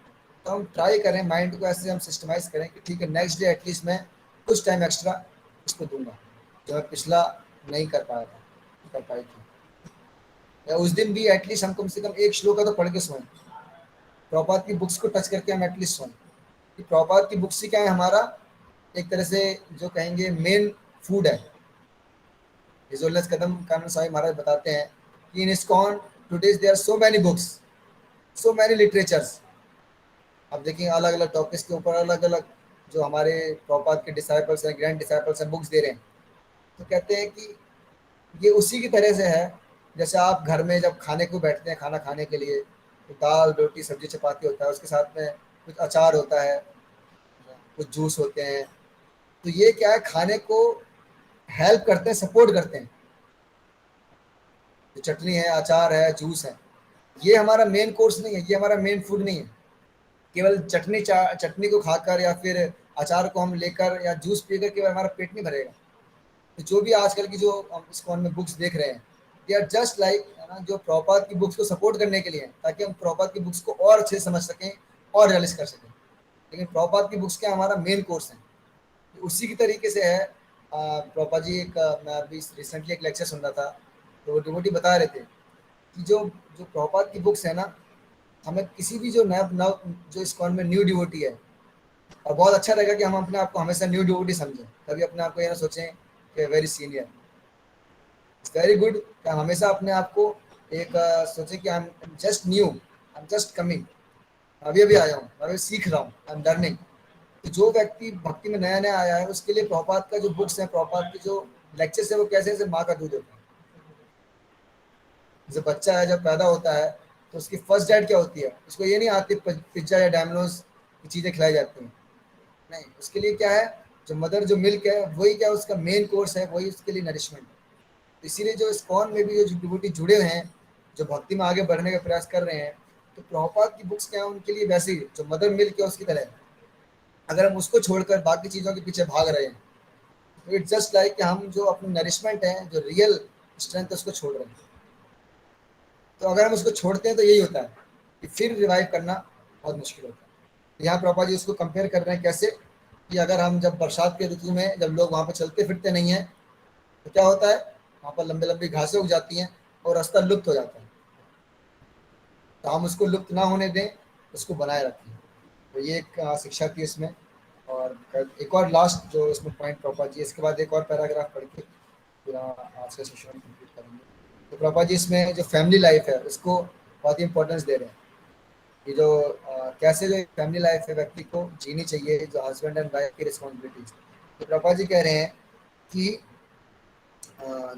A: तो हम ट्राई करें, माइंड को ऐसे हम सिस्टमाइज करें कि ठीक है, नेक्स्ट डे एटलीस्ट मैं कुछ टाइम एक्स्ट्रा इसको दूंगा, जो मैं पिछला नहीं कर पाया था, कर पाई थी, या उस दिन भी एटलीस्ट हम कम से कम एक श्लोक का तो पढ़ के सोएं, प्रभुपाद की बुक्स को टच करके हम एटलीस्ट सोएं। कि प्रभुपाद की बुक्स ही क्या है, हमारा एक तरह से जो कहेंगे मेन फूड है। हिजोल्लेस कदम कानन स्वामी महाराज बताते हैं कि in ISKCON today's there so many books, so many literatures. अब देखिए अलग अलग टॉपिक्स के ऊपर अलग अलग जो हमारे प्रभुपाद के डिसाइपल्स हैं, ग्रैंड डिसाइपल्स हैं, बुक्स दे रहे हैं। तो कहते हैं कि ये उसी की तरह से है, जैसे आप घर में जब खाने को बैठते हैं, खाना खाने के लिए, तो दाल रोटी सब्जी चपाती होता है, उसके साथ में कुछ अचार होता है, कुछ जूस होते हैं। तो ये क्या है, खाने को हेल्प करते हैं, सपोर्ट करते हैं। जो चटनी है, अचार है, जूस है, ये हमारा मेन कोर्स नहीं है, ये हमारा मेन फूड नहीं है। केवल चटनी को खाकर या फिर अचार को हम लेकर या जूस पीकर केवल हमारा पेट नहीं भरेगा। तो जो भी आजकल की जो हम इस्कॉन में बुक्स देख रहे हैं, दे आर जस्ट लाइक, है ना, जो प्रॉपर की बुक्स को सपोर्ट करने के लिए हैं, ताकि हम प्रॉपर की बुक्स को और अच्छे से समझ सकें और रियलाइज कर सकें। लेकिन प्रॉपर की बुक्स क्या हमारा मेन कोर्स है। तो उसी की तरीके से है। प्रॉपर जी एक मैं अभी रिसेंटली एक लेक्चर सुन रहा था, तो वो डिवोटी बता रहे थे कि जो जो प्रॉपर की बुक्स है ना, हमें किसी भी जो नव नव जो इस्कॉन में न्यू डिवोटी है, और बहुत अच्छा रहेगा कि हम अपने आप को हमेशा न्यू डिवोटी समझें, कभी अपने आप को ये ना सोचें कि very senior. It's very good कि हम हमेशा अपने आप को एक सोचें कि I am just new, I am just coming, अभी अभी आया हूँ, अभी सीख रहा हूँ, आई एम लर्निंग। तो जो व्यक्ति भक्ति में नया नया आया है, उसके लिए प्रभुपाद का जो बुक्स है, प्रभुपाद के जो लेक्चर्स है, वो कैसे जैसे माँ का दूध होता है। जैसे बच्चा है जब पैदा होता है, तो उसकी फर्स्ट डाइट क्या होती है, उसको ये नहीं आती पिज्जा या डैमनोज की चीज़ें खिलाई जाती हैं, नहीं, उसके लिए क्या है, जो मदर जो मिल्क है वही क्या उसका मेन कोर्स है, वही उसके लिए नरिशमेंट है। तो इसीलिए जो इस्कॉन में भी जो डिवोटी जुड़े हुए हैं, जो भक्ति में आगे बढ़ने का प्रयास कर रहे हैं, तो प्रभुपाद की बुक्स क्या है उनके लिए वैसे ही जो मदर मिल्क है उसकी तरह है। अगर हम उसको छोड़कर बाकी चीज़ों के पीछे भाग रहे हैं, तो इट्स जस्ट लाइक कि हम जो अपनी नरिशमेंट है, जो रियल स्ट्रेंथ है, उसको छोड़ रहे हैं। तो अगर हम उसको छोड़ते हैं तो यही होता है कि फिर रिवाइव करना बहुत मुश्किल होता है। यहाँ प्रभा जी उसको कंपेयर कर रहे हैं कैसे, कि अगर हम जब बरसात के ऋतु में जब लोग वहाँ पर चलते फिरते नहीं हैं, तो क्या होता है, वहाँ पर लंबी लंबी घासें उग जाती हैं और रास्ता लुप्त हो जाता है। तो हम उसको लुप्त ना होने दें, उसको बनाए रखें। तो ये एक शिक्षा थी इसमें। और एक और लास्ट जो इसमें पॉइंट प्रभा जी, इसके बाद एक और पैराग्राफ पढ़ के पूरा आज का सेशन कंप्लीट करेंगे। तो प्रभा जी इसमें जो फैमिली लाइफ है उसको बहुत ही इंपॉर्टेंस दे रहे हैं कि जो कैसे जो फैमिली लाइफ है व्यक्ति को जीनी चाहिए, जो हस्बैंड एंड वाइफ की रिस्पॉन्सिबिलिटीज। तो प्रभा जी कह रहे हैं कि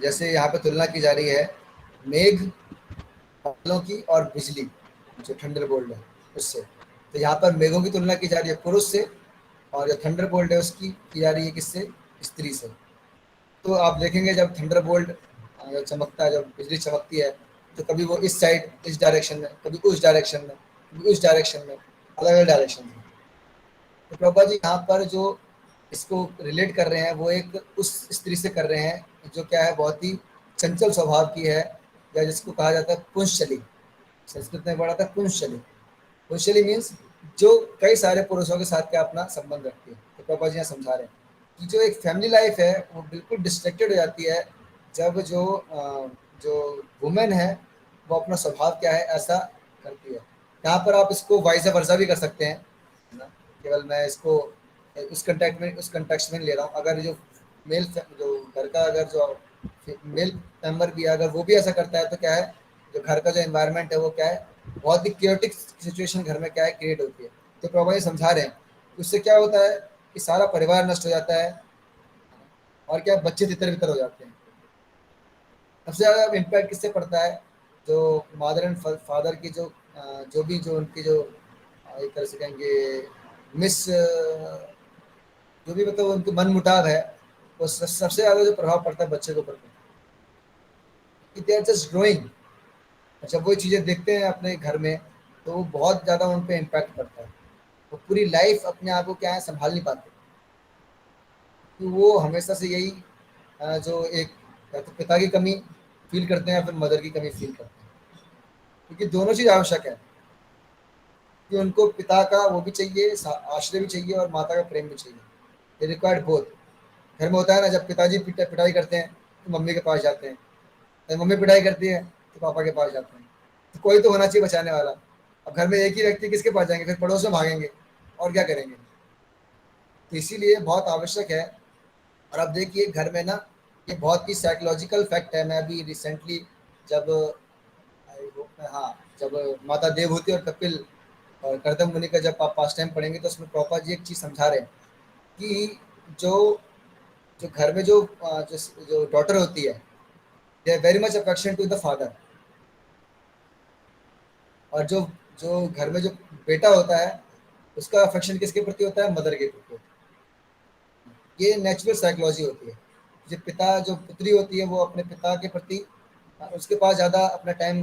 A: जैसे यहाँ पे तुलना की जा रही है मेघ बादलों की और बिजली, जो थंडर बोल्ट है उससे। तो यहाँ पर मेघों की तुलना की जा रही है पुरुष से, और जो थंडर बोल्ट है उसकी की जा रही है किससे, स्त्री से। तो आप देखेंगे जब थंडर बोल्ट जब चमकता है, जब बिजली चमकती है, तो कभी वो इस साइड इस डायरेक्शन में, कभी उस डायरेक्शन में, कभी उस डायरेक्शन में, अलग अलग डायरेक्शन में। तो प्रभा जी यहाँ पर जो इसको रिलेट कर रहे हैं वो एक उस स्त्री से कर रहे हैं जो क्या है, बहुत ही चंचल स्वभाव की है, या जिसको कहा जाता है पुंशचली। संस्कृत में पढ़ा था पुंशचली। पुंशचली मीन्स जो कई सारे पुरुषों के साथ क्या अपना संबंध रखती है। तो प्रभा जी यहाँ समझा रहे हैं कि जो एक फैमिली लाइफ है वो बिल्कुल डिस्ट्रैक्टेड हो जाती है जब जो वुमेन है वो अपना स्वभाव क्या है ऐसा करती है। यहाँ पर आप इसको वाइस वर्सा भी कर सकते हैं, है ना। केवल मैं इसको उस कंटेक्स्ट में ले रहा हूँ। अगर जो मेल जो घर का अगर जो मेल मेंबर भी है, अगर वो भी ऐसा करता है, तो क्या है, जो घर का जो एनवायरनमेंट है वो क्या है, बहुत ही क्रिएटिक सिचुएशन घर में क्या है क्रिएट होती है। तो प्रभा जी समझा रहे हैं कि उससे क्या होता है कि सारा परिवार नष्ट हो जाता है, और क्या बच्चे तितर बितर हो जाते हैं। सबसे ज़्यादा इम्पैक्ट किससे पड़ता है, जो मदर एंड फादर की जो भी जो उनकी जो एक तरह से कहेंगे मिस जो भी मतलब उनके मन मुटाव है, वो सबसे ज़्यादा जो प्रभाव पड़ता है बच्चे के ऊपर कि दे आर जस्ट ग्रोइंग। जब वो चीज़ें देखते हैं अपने घर में, तो वो बहुत ज़्यादा उन पर इम्पैक्ट पड़ता है। वो पूरी लाइफ अपने आप को क्या है संभाल नहीं पाते, कि वो हमेशा से यही जो एक या तो पिता की कमी फील करते हैं या फिर मदर की कमी फील करते हैं। क्योंकि दोनों चीज़ आवश्यक है कि उनको पिता का वो भी चाहिए, आश्रय भी चाहिए, और माता का प्रेम भी चाहिए। ये रिक्वायर्ड बोथ। घर में होता है ना, जब पिताजी पिटाई करते हैं तो मम्मी के पास जाते हैं, जब मम्मी पिटाई करती है तो पापा के पास जाते हैं। तो कोई तो होना चाहिए बचाने वाला। अब घर में एक ही व्यक्ति किसके पास जाएंगे, फिर पड़ोस में भागेंगे और क्या करेंगे। तो इसीलिए बहुत आवश्यक है। और अब देखिए घर में ना, ये बहुत ही साइकोलॉजिकल फैक्ट है। मैं अभी रिसेंटली जब हाँ, जब माता देवहूति और कपिल और करदम मुनि का जब आप पास टाइम पढ़ेंगे, तो उसमें प्रभुपा जी एक चीज़ समझा रहे हैं कि जो जो घर में जो डॉटर होती है, they are very much affection to the father. और जो जो घर में जो बेटा होता है, उसका अफेक्शन किसके प्रति होता है, मदर के प्रति होता है। ये नेचुरल साइकोलॉजी होती है। जो पिता जो पुत्री होती है वो अपने पिता के प्रति उसके पास ज़्यादा अपना टाइम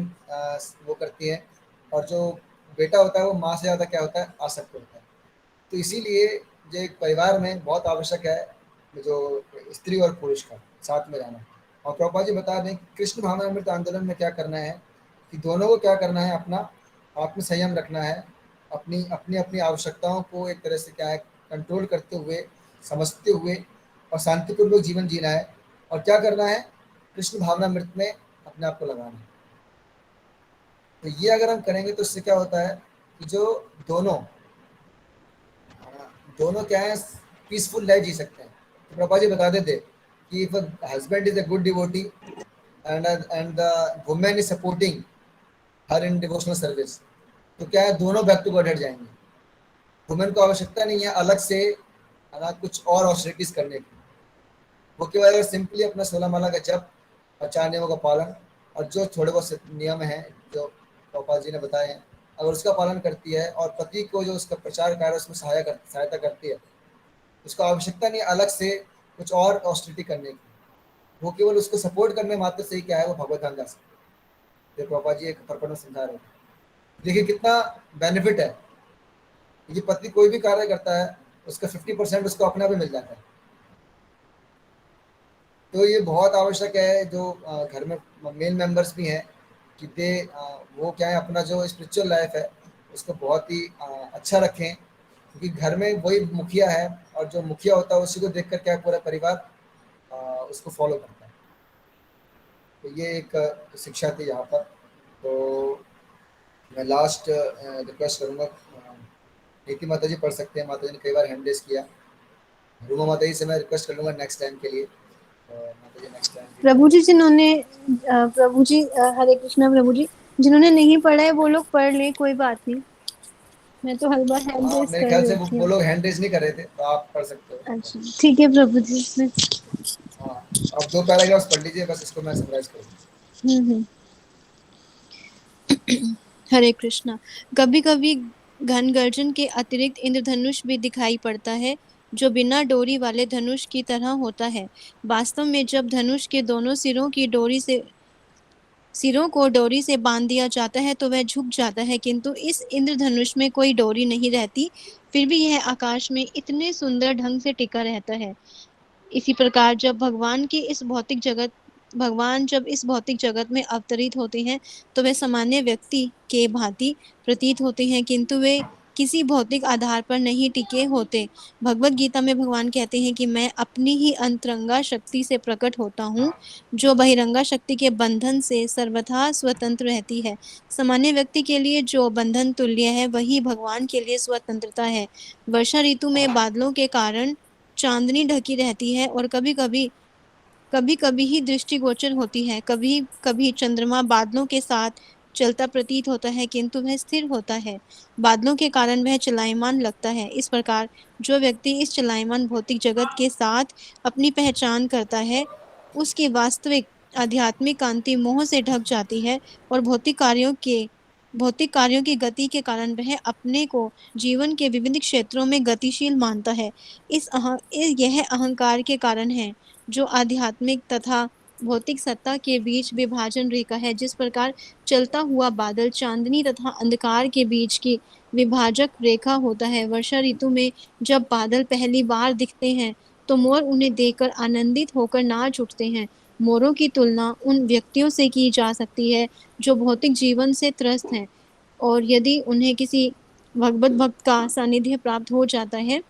A: वो करती है, और जो बेटा होता है वो माँ से ज़्यादा क्या होता है, आसक्त होता है। तो इसीलिए जो एक परिवार में बहुत आवश्यक है, जो स्त्री और पुरुष का साथ में रहना। और प्रभुपाद जी बता दें कि कृष्ण भावनामृत आंदोलन में क्या करना है, कि दोनों को क्या करना है, अपना आत्म संयम रखना है, अपनी अपनी अपनी आवश्यकताओं को एक तरह से क्या है कंट्रोल करते हुए, समझते हुए और शांतिपूर्वक जीवन जीना है। और क्या करना है, कृष्ण भावनामृत में अपने आप को लगाना है। तो ये अगर हम करेंगे तो इससे क्या होता है कि जो दोनों दोनों क्या है पीसफुल लाइफ जी सकते हैं। तो प्रभा जी बताते थे कि if husband is a good devotee and the women is supporting her in devotional service, तो क्या है दोनों बैक टू गॉड जाएंगे। वुमेन को आवश्यकता नहीं है अलग से है ना कुछ और ऑस्टिरिटीज करने की। वो केवल अगर सिंपली अपना 16 माला का जप और 4 नियमों का पालन और जो थोड़े बहुत नियम हैं जो गोपाल जी ने बताए हैं, अगर उसका पालन करती है और पति को जो उसका प्रचार कार्य उसमें सहायता करती है, उसको आवश्यकता नहीं अलग से कुछ और ऑस्टिरिटी करने की। वो केवल उसको सपोर्ट करने मात्र से ही क्या है वो भगवत धाम जा सकते हैं। गोपाल जी एक पर्पण में समझा रहे हैं। देखिए कितना बेनिफिट है। ये पति कोई भी कार्य करता है उसका 50% उसको अपने आप ही मिल जाता है। तो ये बहुत आवश्यक है जो घर में मेल मेंबर्स भी हैं कि वो क्या है अपना जो स्पिरिचुअल लाइफ है उसको बहुत ही अच्छा रखें, क्योंकि घर में वही मुखिया है और जो मुखिया होता है उसी को देखकर क्या है पूरा परिवार उसको फॉलो करता है। तो ये एक शिक्षा थी यहाँ पर। तो मैं लास्ट रिक्वेस्ट करूँगा, नीति माता जी पढ़ सकते हैं। माता जी ने कई बार हैंड रेस किया। रूमा माता जी से मैं रिक्वेस्ट कर लूँगा नेक्स्ट टाइम के लिए। माता जी नेक्स्ट टाइम
E: प्रभु जी जिन्होंने प्रभु जी हरे कृष्णा प्रभु जी जिन्होंने नहीं पढ़ा है वो लोग पढ़ लें, कोई बात नहीं। मैं तो हर बार हैंड रेस
A: मेरे
E: कर
A: ख्याल से
E: लेती
A: वो
E: हूँ।
A: लोग हैंड रेस नहीं कर रहे थे, तो आप पढ़ सकते हो।
E: अच्छा ठीक है प्रभु जी।
A: हाँ, अब 2 पैराग्राफ्स पढ़ लीजिए, बस इसको मैं समराइज करूँगा।
E: हम्म। हरे कृष्णा। कभी कभी घन गर्जन के अतिरिक्त इंद्रधनुष भी दिखाई पड़ता है, जो बिना डोरी वाले धनुष की तरह होता है। वास्तव में जब धनुष के दोनों सिरों को डोरी से बांध दिया जाता है तो वह झुक जाता है, किंतु इस इंद्रधनुष में कोई डोरी नहीं रहती, फिर भी यह आकाश में इतने सुंदर ढंग से टिका रहता है। इसी प्रकार भगवान जब इस भौतिक जगत में अवतरित होते हैं तो वे सामान्य व्यक्ति के भांति प्रतीत होते हैं, किंतु वे किसी भौतिक आधार पर नहीं टिके होते। भगवत गीता में भगवान कहते हैं कि मैं अपनी ही अंतरंगा शक्ति से प्रकट होता हूँ, जो बहिरंगा शक्ति के बंधन से सर्वथा स्वतंत्र रहती है। सामान्य व्यक्ति के लिए जो बंधन तुल्य है वही भगवान के लिए स्वतंत्रता है। वर्षा ऋतु में बादलों के कारण चांदनी ढकी रहती है और कभी-कभी ही दृष्टिगोचर होती है। कभी-कभी चंद्रमा बादलों के साथ चलता प्रतीत होता है, किंतु वह स्थिर होता है। बादलों के कारण वह चलायमान लगता है। इस प्रकार जो व्यक्ति इस चलायमान भौतिक जगत के साथ अपनी पहचान करता है, उसकी वास्तविक आध्यात्मिक कांति मोह से ढक जाती है और भौतिक कार्यों की गति के कारण वह अपने को जीवन के विभिन्न क्षेत्रों में गतिशील मानता है। यह अहंकार के कारण है, जो आध्यात्मिक तथा भौतिक सत्ता के बीच विभाजन रेखा है। जिस प्रकार चलता हुआ बादल चांदनी तथा अंधकार के बीच की विभाजक रेखा होता है। वर्षा ऋतु में जब बादल पहली बार दिखते हैं तो मोर उन्हें देखकर आनंदित होकर नाच उठते हैं। मोरों की तुलना उन व्यक्तियों से की जा सकती है जो भौतिक जीवन से त्रस्त हैं, और यदि उन्हें किसी भगवत भक्त का सानिध्य प्राप्त हो जाता है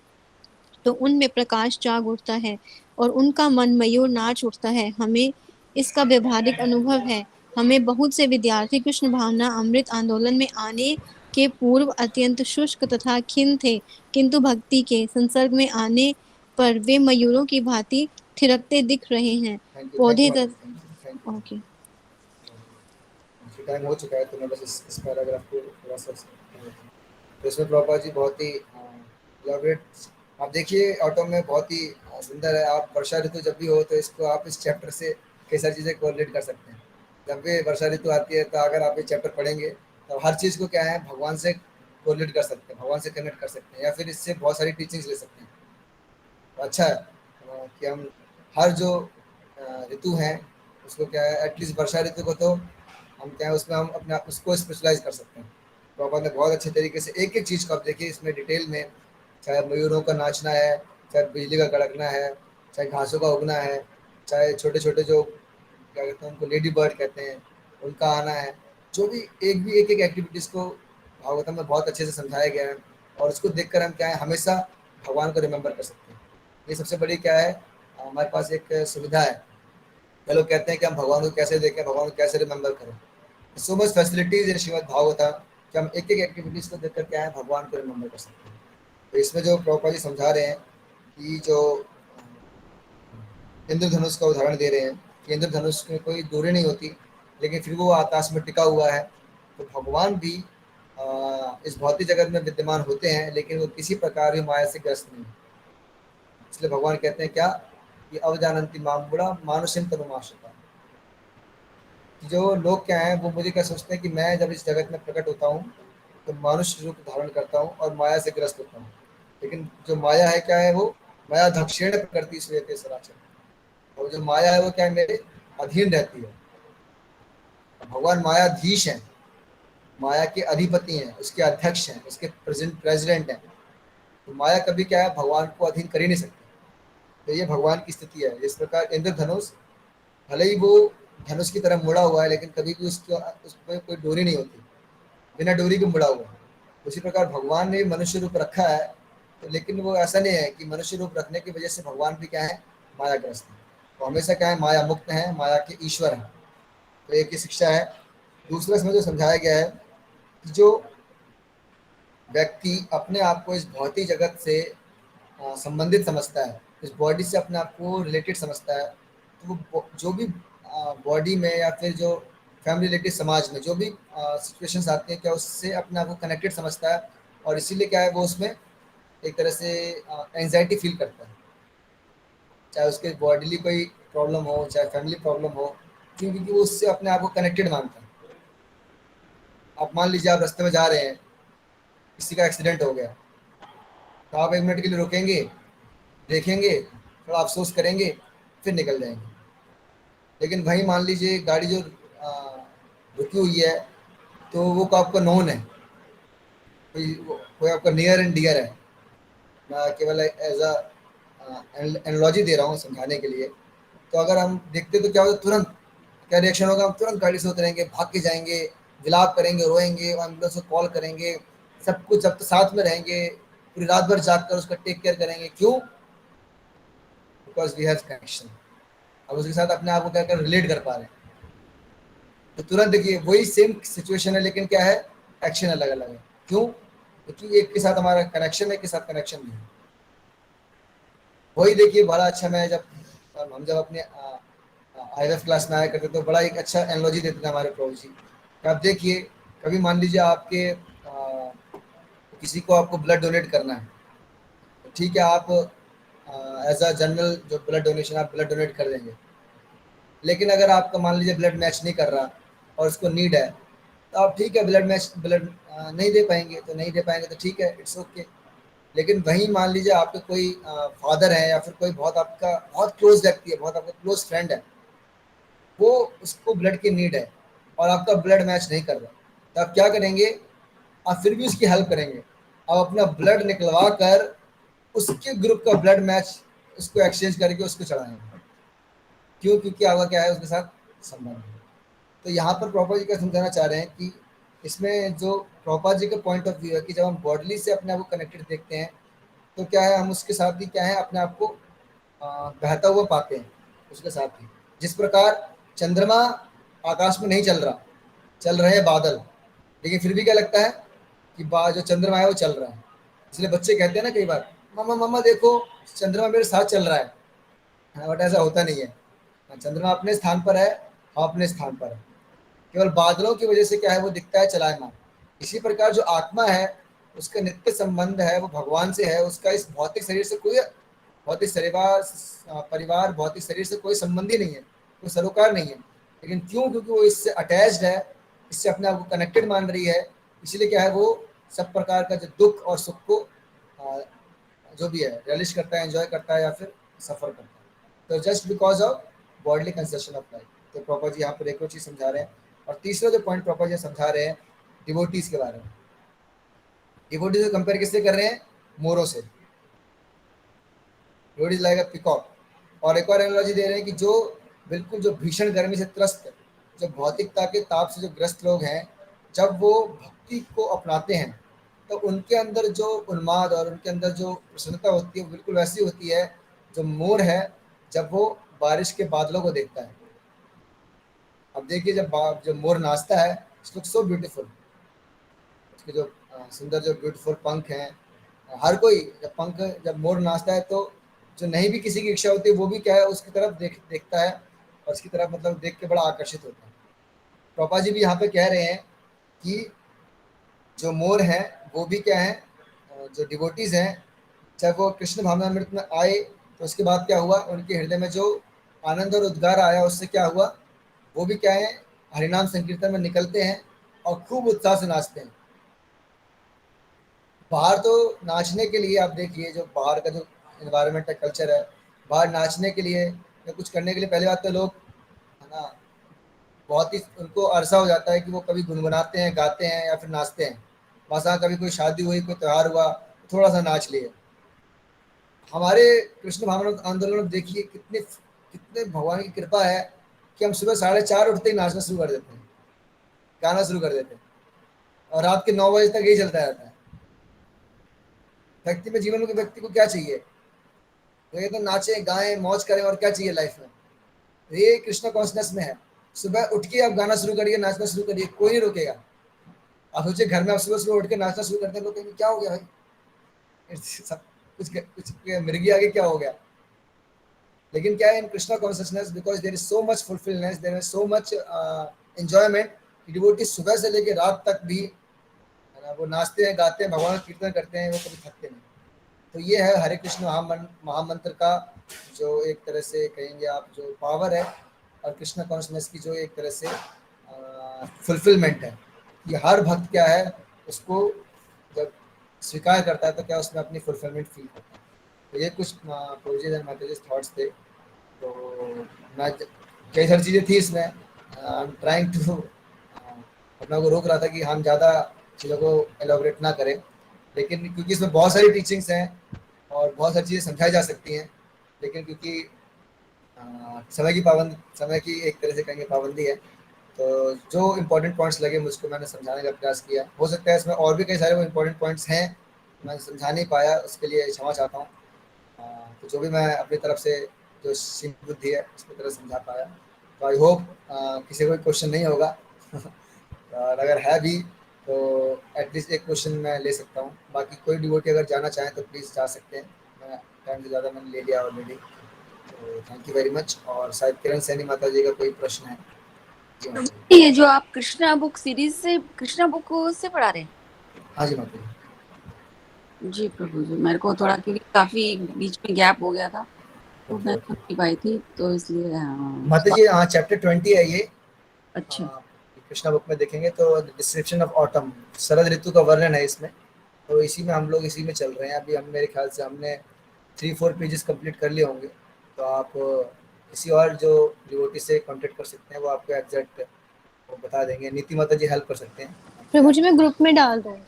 E: तो उनमें प्रकाश जाग उठता है और उनका मन मयूर नाच उठता है। हमें इसका व्यवहारिक अनुभव है। हमें बहुत से विद्यार्थी कृष्ण भावना अमृत आंदोलन में आने के पूर्व अत्यंत शुष्क तथा खिन्न थे, किंतु भक्ति के संसर्ग में आने पर वे मयूरों की भांति थिरकते दिख रहे हैं।
A: थैंक यू
E: पौधे
A: माता
E: त...
A: जी, थैंक यू।
E: ओके।
A: टाइम हो चुका है, तो मैं बस इस पैराग्राफ को थोड़ा सा तो इसमें प्रभुपाद जी बहुत ही इलाबरेट। आप देखिए ऑटो में बहुत ही सुंदर है। आप वर्षा ऋतु जब भी हो तो इसको आप इस चैप्टर से कई सारी चीज़ें कोरिलेट कर सकते हैं। जब भी वर्षा ऋतु आती है तो अगर आप ये चैप्टर पढ़ेंगे तो हर चीज़ को क्या है भगवान से कोरिलेट कर सकते हैं, भगवान से कनेक्ट कर सकते हैं, या फिर इससे बहुत सारी टीचिंग्स ले सकते हैं। तो अच्छा है कि हम हर जो ऋतु हैं उसको क्या है एटलीस्ट वर्षा ऋतु को तो हम क्या है उसमें हम अपने आप उसको स्पेशलाइज कर सकते हैं। प्रभुपाद ने बहुत अच्छे तरीके से एक एक चीज़ को आप देखिए इसमें डिटेल में चाहे मयूरों का नाचना है, चाहे बिजली का कड़कना है, चाहे घासों का उगना है, चाहे छोटे छोटे जो क्या कहते हैं उनको लेडी बर्ड कहते हैं उनका आना है। जो भी एक एक एक्टिविटीज़ को भागवतम में बहुत अच्छे से समझाया गया है, और उसको देखकर हम क्या है हमेशा भगवान को रिमेंबर कर सकते हैं। ये सबसे बड़ी क्या है, हमारे पास एक सुविधा है। ये लोग कहते हैं कि हम भगवान को कैसे देखें, भगवान को कैसे रिमेंबर करें। So much facilities in Srimad Bhagavatam कि हम एक एक एक्टिविटीज़ को देखकर क्या है भगवान को रिमेंबर कर सकते हैं। तो इसमें जो प्रभुपाद जी समझा रहे हैं कि जो इंद्रधनुष का उदाहरण दे रहे हैं कि इंद्रधनुष में कोई डोरी नहीं होती, लेकिन फिर वो आकाश में टिका हुआ है। तो भगवान भी इस भौतिक जगत में विद्यमान होते हैं, लेकिन वो किसी प्रकार भी माया से ग्रस्त नहीं। इसलिए भगवान कहते हैं क्या कि अवजानंती माम बुढ़ा मानुषिम तनुमाशता, जो लोग क्या हैं वो मुझे क्या सोचते हैं कि मैं जब इस जगत में प्रकट होता हूँ तो मनुष्य रूप धारण करता हूँ और माया से ग्रस्त होता हूँ। लेकिन जो माया है क्या है, वो माया दक्षिण प्रकृति श्रेयते सराचर, और जो माया है वो क्या है मेरे अधीन रहती है। भगवान मायाधीश हैं, माया के अधिपति हैं, उसके अध्यक्ष हैं, उसके प्रेसिडेंट हैं। तो माया कभी क्या है भगवान को अधीन कर ही नहीं सकती। तो ये भगवान की स्थिति है। जिस प्रकार इंद्रधनुष भले ही वो धनुष की तरह मुड़ा हुआ है, लेकिन कभी भी उसमें कोई डोरी नहीं होती, बिना डोरी के मुड़ा हुआ है। उसी प्रकार भगवान ने मनुष्य रूप रखा है, तो लेकिन वो ऐसा नहीं है कि मनुष्य रूप रखने की वजह से भगवान भी क्या है मायाग्रस्त है। वो हमेशा क्या है माया मुक्त है, माया के ईश्वर हैं। तो एक ही शिक्षा है। दूसरा इसमें जो समझाया गया है कि जो व्यक्ति अपने आप को इस भौतिक जगत से संबंधित समझता है, इस बॉडी से अपने आप को रिलेटेड समझता है, तो वो जो भी बॉडी में या फिर जो फैमिली रिलेटेड समाज में जो भी सिचुएशंस आती हैं क्या उससे अपने आप को कनेक्टेड समझता है। और इसीलिए क्या है वो उसमें एक तरह से एंजाइटी फील करता है, चाहे उसके बॉडीली कोई प्रॉब्लम हो, चाहे फैमिली प्रॉब्लम हो, क्योंकि वो उससे अपने आप को कनेक्टेड मानता है। आप मान लीजिए आप रास्ते में जा रहे हैं, किसी का एक्सीडेंट हो गया, तो आप 1 मिनट के लिए रुकेंगे, देखेंगे, थोड़ा अफसोस करेंगे, फिर निकल जाएंगे। लेकिन वहीं मान लीजिए गाड़ी जो रुकी हुई है, तो वो आपका नोन है, कोई आपका नियर एंड डियर है। मैं केवल एज अ एनोलॉजी दे रहा हूँ समझाने के लिए। तो अगर हम देखते तो क्या होगा, तुरंत क्या रिएक्शन होगा, हम तुरंत गाड़ी से उतरेंगे, भाग के जाएंगे, विलाप करेंगे, रोएंगे, एम्बुलेंस को कॉल करेंगे, सब कुछ जब तक साथ में रहेंगे, पूरी रात भर जाग कर उसका टेक केयर करेंगे। क्यों? Because we have connection. अब उसके साथ अपने आप को क्या कर रिलेट कर पा रहे हैं। तो तुरंत देखिए वही सेम सिचुएशन है, लेकिन क्या है एक्शन अलग अलग है। क्यों? क्योंकि एक के साथ हमारा कनेक्शन है, एक के साथ कनेक्शन नहीं है। वही देखिए बड़ा अच्छा, मैं जब हम जब अपने IF क्लास में आया करते तो बड़ा एक अच्छा एनोलॉजी देते थे हमारे प्रभु जी। आप देखिए कभी मान लीजिए आपके किसी को आपको ब्लड डोनेट करना है, तो ठीक है आप एज अ जनरल जो ब्लड डोनेशन आप ब्लड डोनेट कर देंगे। लेकिन अगर आपका मान लीजिए ब्लड मैच नहीं कर रहा और उसको नीड है, तो आप ठीक है ब्लड नहीं दे पाएंगे, तो नहीं दे पाएंगे तो ठीक है, इट्स ओके। लेकिन वहीं मान लीजिए आपके कोई फादर है या फिर कोई बहुत आपका बहुत क्लोज व्यक्ति है, बहुत आपका क्लोज फ्रेंड है, वो उसको ब्लड की नीड है और आपका ब्लड मैच नहीं कर रहा, तो आप क्या करेंगे? आप फिर भी उसकी हेल्प करेंगे। आप अपना ब्लड निकलवा कर उसके ग्रुप का ब्लड मैच उसको एक्सचेंज करके उसको चढ़ाएंगे। क्यों? क्योंकि आपका क्या है उसके साथ संबंध है। तो यहाँ पर प्रभुपाद जी क्या समझाना चाह रहे हैं कि इसमें जो प्रभुपाद जी का पॉइंट ऑफ व्यू है कि जब हम बॉडली से अपने आप को कनेक्टेड देखते हैं, तो क्या है हम उसके साथ ही क्या है अपने आप को बहता हुआ पाते हैं उसके साथ ही। जिस प्रकार चंद्रमा आकाश में नहीं चल रहा, चल रहे हैं बादल, लेकिन फिर भी क्या लगता है कि जो चंद्रमा है वो चल रहा है। इसलिए बच्चे कहते हैं ना कई बार, मम्मा मम्मा देखो चंद्रमा मेरे साथ चल रहा है। हाँ, बट ऐसा होता नहीं है। चंद्रमा अपने स्थान पर है, हम अपने स्थान पर है। केवल बादलों की वजह से क्या है वो दिखता है चलायमान। इसी प्रकार जो आत्मा है उसका नित्य संबंध है वो भगवान से है। उसका इस भौतिक शरीर से कोई भौतिक परिवार भौतिक शरीर से कोई संबंध ही नहीं है, कोई सरोकार नहीं है। लेकिन क्यों? क्योंकि वो इससे अटैच्ड है, इससे अपने आप को कनेक्टेड मान रही है। इसलिए क्या है वो सब प्रकार का जो दुख और सुख को जो भी है रियलिश करता है, एंजॉय करता है या फिर सफर करता है। तो just because of bodily concession of life. तो प्रॉपर जी यहाँ पर एक और चीज़ समझा रहे हैं। और तीसरा जो पॉइंट प्रॉपर जी समझा रहे हैं डिवोटीज के बारे में। डिवोटीज को कंपेयर किससे कर रहे हैं? मोरों से, road is like a peacock. और एक और एनालॉजी दे रहे हैं कि जो बिल्कुल जो भीषण गर्मी से त्रस्त, जो भौतिकता के ताप से जो ग्रस्त लोग हैं, जब वो भक्ति को अपनाते हैं तो उनके अंदर जो उन्माद और उनके अंदर जो प्रसन्नता होती है वो बिल्कुल वैसी होती है जो मोर है जब वो बारिश के बादलों को देखता है। अब देखिए जब मोर नाचता है, इट्स लुक सो ब्यूटीफुल। उसके जो सुंदर जो ब्यूटीफुल पंख हैं, हर कोई जब पंख जब मोर नाचता है तो जो नहीं भी किसी की इच्छा होती है वो भी क्या है उसकी तरफ देखता है और उसकी तरफ मतलब देख के बड़ा आकर्षित होता है। पापा जी भी यहाँ पे कह रहे हैं कि जो मोर हैं वो भी क्या है, जो डिवोटीज हैं, जब वो कृष्ण भावनामृत में आए तो उसके बाद क्या हुआ, उनके हृदय में जो आनंद और उद्गार आया उससे क्या हुआ, वो भी क्या है हरिनाम संकीर्तन में निकलते हैं और खूब उत्साह से नाचते हैं। बाहर तो नाचने के लिए आप देखिए जो बाहर का जो इन्वायरमेंट है, कल्चर है, बाहर नाचने के लिए या कुछ करने के लिए पहली बात तो लोग है ना बहुत ही उनको अरसा हो जाता है कि वो कभी गुनगुनाते हैं, गाते हैं या फिर नाचते हैं। बस हाँ कभी कोई शादी हुई, कोई त्यौहार हुआ, थोड़ा सा नाच लिए। हमारे कृष्ण भावना आंदोलन में देखिए कितने कितने भगवान की कृपा है कि हम सुबह 4:30 उठते ही नाचना शुरू कर देते हैं, गाना शुरू कर देते हैं और रात के 9 बजे तक यही चलता रहता है। व्यक्ति में जीवन में व्यक्ति को क्या चाहिए, तो ये तो नाचे गाएं मौज करें और क्या चाहिए लाइफ में। ये कृष्णा कॉन्शसनेस में है। सुबह उठ के आप गाना शुरू करिए, नाचना शुरू करिए, कोई नहीं रोकेगा। आप सोचिए घर में आप सुबह सुबह उठ के नाचना शुरू करते हैं, लोग कहेंगे क्या हो गया भाई, सब कुछ मिर्गी आगे क्या हो गया। लेकिन क्या है in Krishna consciousness, because there is so much fulfilness, there is so much enjoyment, devotee सुबह से लेकर रात तक भी है ना वो नाचते हैं, गाते हैं, भगवान का कीर्तन करते हैं, वो कभी थकते नहीं। तो ये है हरे कृष्ण महामंत्र का जो एक तरह से कहेंगे आप जो पावर है, और कृष्ण कॉन्शसनेस की जो एक तरह से फुलफिलमेंट है। ये हर भक्त क्या है उसको जब स्वीकार करता है तो क्या उसमें अपनी फुलफिलमेंट फील करता है। तो ये कुछ प्रोजेज एंड मैसेजेस थॉट्स थे। तो मैं कई सारी चीज़ें थी इसमें, आई एम ट्राइंग टू अपना को रोक रहा था कि हम ज़्यादा चीज़ों को एलोबरेट ना करें, लेकिन क्योंकि इसमें बहुत सारी टीचिंग्स हैं और बहुत सारी चीज़ें समझाई जा सकती हैं, लेकिन क्योंकि समय की एक तरह से कहेंगे पाबंदी है, तो जो इम्पोर्टेंट पॉइंट्स लगे मुझको मैंने समझाने का प्रयास किया। हो सकता है इसमें और भी कई सारे वो इम्पोर्टेंट पॉइंट्स हैं मैं समझा नहीं पाया, उसके लिए क्षमा चाहता हूँ। तो जो भी मैं अपनी तरफ से जो सीमित बुद्धि है उसकी तरह समझा पाया, तो आई होप किसी को कोई क्वेश्चन नहीं होगा और अगर है भी तो एटलीस्ट एक क्वेश्चन मैं ले सकता हूँ। बाकी कोई डिवोटी अगर जाना चाहें तो प्लीज़ जा सकते हैं, मैं टाइम से ज़्यादा मैंने ले लिया ऑलरेडी। तो थैंक यू वेरी मच। और शायद किरण सैनी माता जी का कोई प्रश्न है। जी माता जी।
D: ये जो आप कृष्णा बुक सीरीज से कृष्णा बुक से पढ़ा रहे हैं?
A: हाँ जी माता जी।
D: जी प्रभु जी, मेरे को थोड़ा क्योंकि काफी बीच में गैप हो गया था तो
A: ओके
D: मैं
A: ओके
D: सुन नहीं पाई थी, तो इसलिए
A: माता जी, हाँ चैप्टर 20 है ये।
D: अच्छा
A: कृष्णा बुक में देखेंगे तो डिस्क्रिप्शन ऑफ ऑटम, शरद ऋतु का वर्णन है इसमें। तो इसी में हम लोग इसी में चल रहे हैं अभी। हम मेरे ख्याल से हमने 3-4 पेजेस कंप्लीट कर लिए होंगे। तो आप किसी और जो डिवोटी से कांटेक्ट कर सकते हैं, वो आपको एग्जैक्ट वो बता देंगे। नीति माता जी हेल्प कर सकते हैं।
E: प्रभु जी मैं ग्रुप में डाल दूंगी।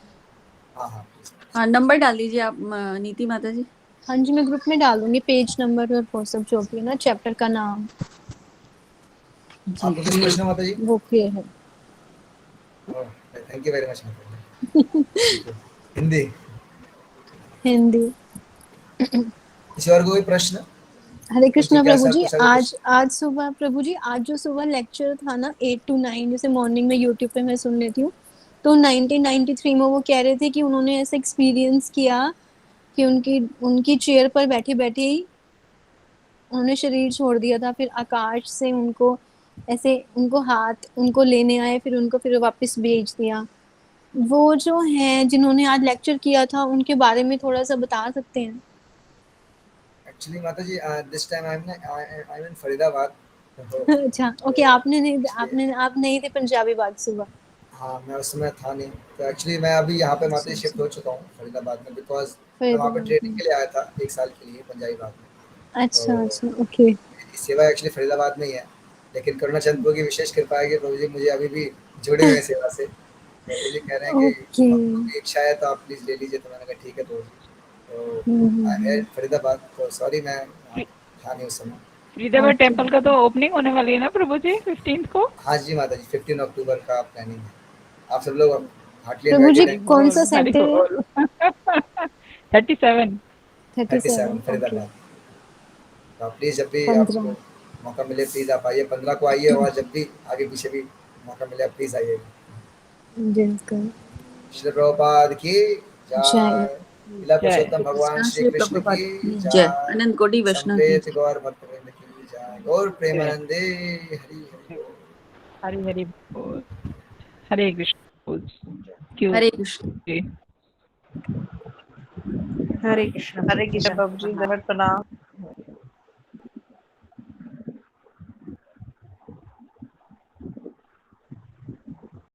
A: हाँ हाँ प्लीज।
D: हाँ, नंबर डाल दीजिए आप नीति माता जी।
E: हाँ जी मैं ग्रुप में डाल दूंगी, पेज नंबर और वो सब जो भी है ना, चैप्टर का नाम।
A: आपको किस प्रश्न है माता जी?
E: वो क्लियर है।
A: थैंक यू वेरी मच माता जी। हिंदी।
E: हिंदी।
A: किसी और को कोई प्रश्न?
E: हरे
A: कुछ
E: कृष्णा प्रभु
A: जिज्ञासा,
E: जी।
A: कुछ अगर
E: आज
A: कुछ
E: आज सुबह प्रभु जी, आज जो सुबह लेक्चर था ना 8 to 9, जैसे मॉर्निंग में यूट्यूब पे मैं सुन लेती हूँ, तो 1993 में वो कह रहे थे कि उन्होंने ऐसा एक्सपीरियंस किया कि उनकी उनकी चेयर पर बैठे बैठे ही उन्होंने शरीर छोड़ दिया था। फिर आकाश से उनको ऐसे उनको हाथ उनको लेने आए, फिर उनको फिर वापस भेज दिया। वो जो हैं जिन्होंने आज लेक्चर किया था उनके बारे में थोड़ा सा बता सकते हैं?
A: एक्चुअली माता जी दिस टाइम आई एम इन फरीदाबाद। तो
E: अच्छा ओके,
A: इसलिए
E: आप नहीं थे पंजाबी बाग सुबह?
A: हाँ मैं उस समय था नहीं। तो एक्चुअली मैं अभी यहाँ पे माता
E: अच्छा
A: जी शिफ्ट
E: अच्छा,
A: हो चुका हूँ फरीदाबाद में, बिकॉज मैं वहाँ पे
E: फरीदाबाद
A: ट्रेनिंग
E: में।
A: के लिए आया था 1 साल के लिए पंजाबी बाग में।
E: अच्छा
A: तो
E: अच्छा ओके
A: मेरी सेवा एक्चुअली फरीदाबाद में ही है, लेकिन करुणा चंद प्रभु की विशेष कृपा है कि प्रभु जी मुझे अभी भी जुड़े हुए हैं सेवा से। प्रभु जी कह रहे हैं कि
E: ओके।
A: भक्तों की इच्छा है तो आप प्लीज़ ले लीजिए। तो मैंने कहा ठीक है प्रभु जी। तो आई एम फरीदाबाद, तो सॉरी मैं था नहीं उस समय।
B: फरीदाबाद टेम्पल का तो ओपनिंग होने वाली है ना प्रभु जी 15 को।
A: हाँ जी माता जी, 15 अक्टूबर का प्लानिंग है। आप सब लोग हार्टली
E: प्रभु जी
A: इनवाइटेड हैं।
E: कौन सा
B: हरि
E: सेंटर है?
B: बोल 37
E: 37 ओके।
A: फरीदाबाद। तो आप प्लीज़ जब भी
E: 15
A: आपको मौका मिले प्लीज़ आप आइए, 15 को आइए, और जब भी आगे पीछे भी मौका मिले आप प्लीज़ आइए।
E: बिल्कुल।
A: श्री प्रभुपाद की
E: जय।
A: जय। लीला
B: जय
A: पुरुषोत्तम भगवान
D: कृष्णा
A: श्री
D: श्री
A: कृष्ण
D: प्रभुपाद
A: की
D: की जय,
A: जय।
D: अनंत कोटि वैष्णव की
A: संप्रेत
D: जय।
A: गौर भक्तवृंद की जय। गौर प्रेमानंदे हरि हरि बोल।
B: हरि हरि बोल। हरे कृष्ण बोल। क्यों
D: हरे कृष्ण।
B: जी।
F: हरे कृष्ण प्रभु जी, दंडवत प्रणाम।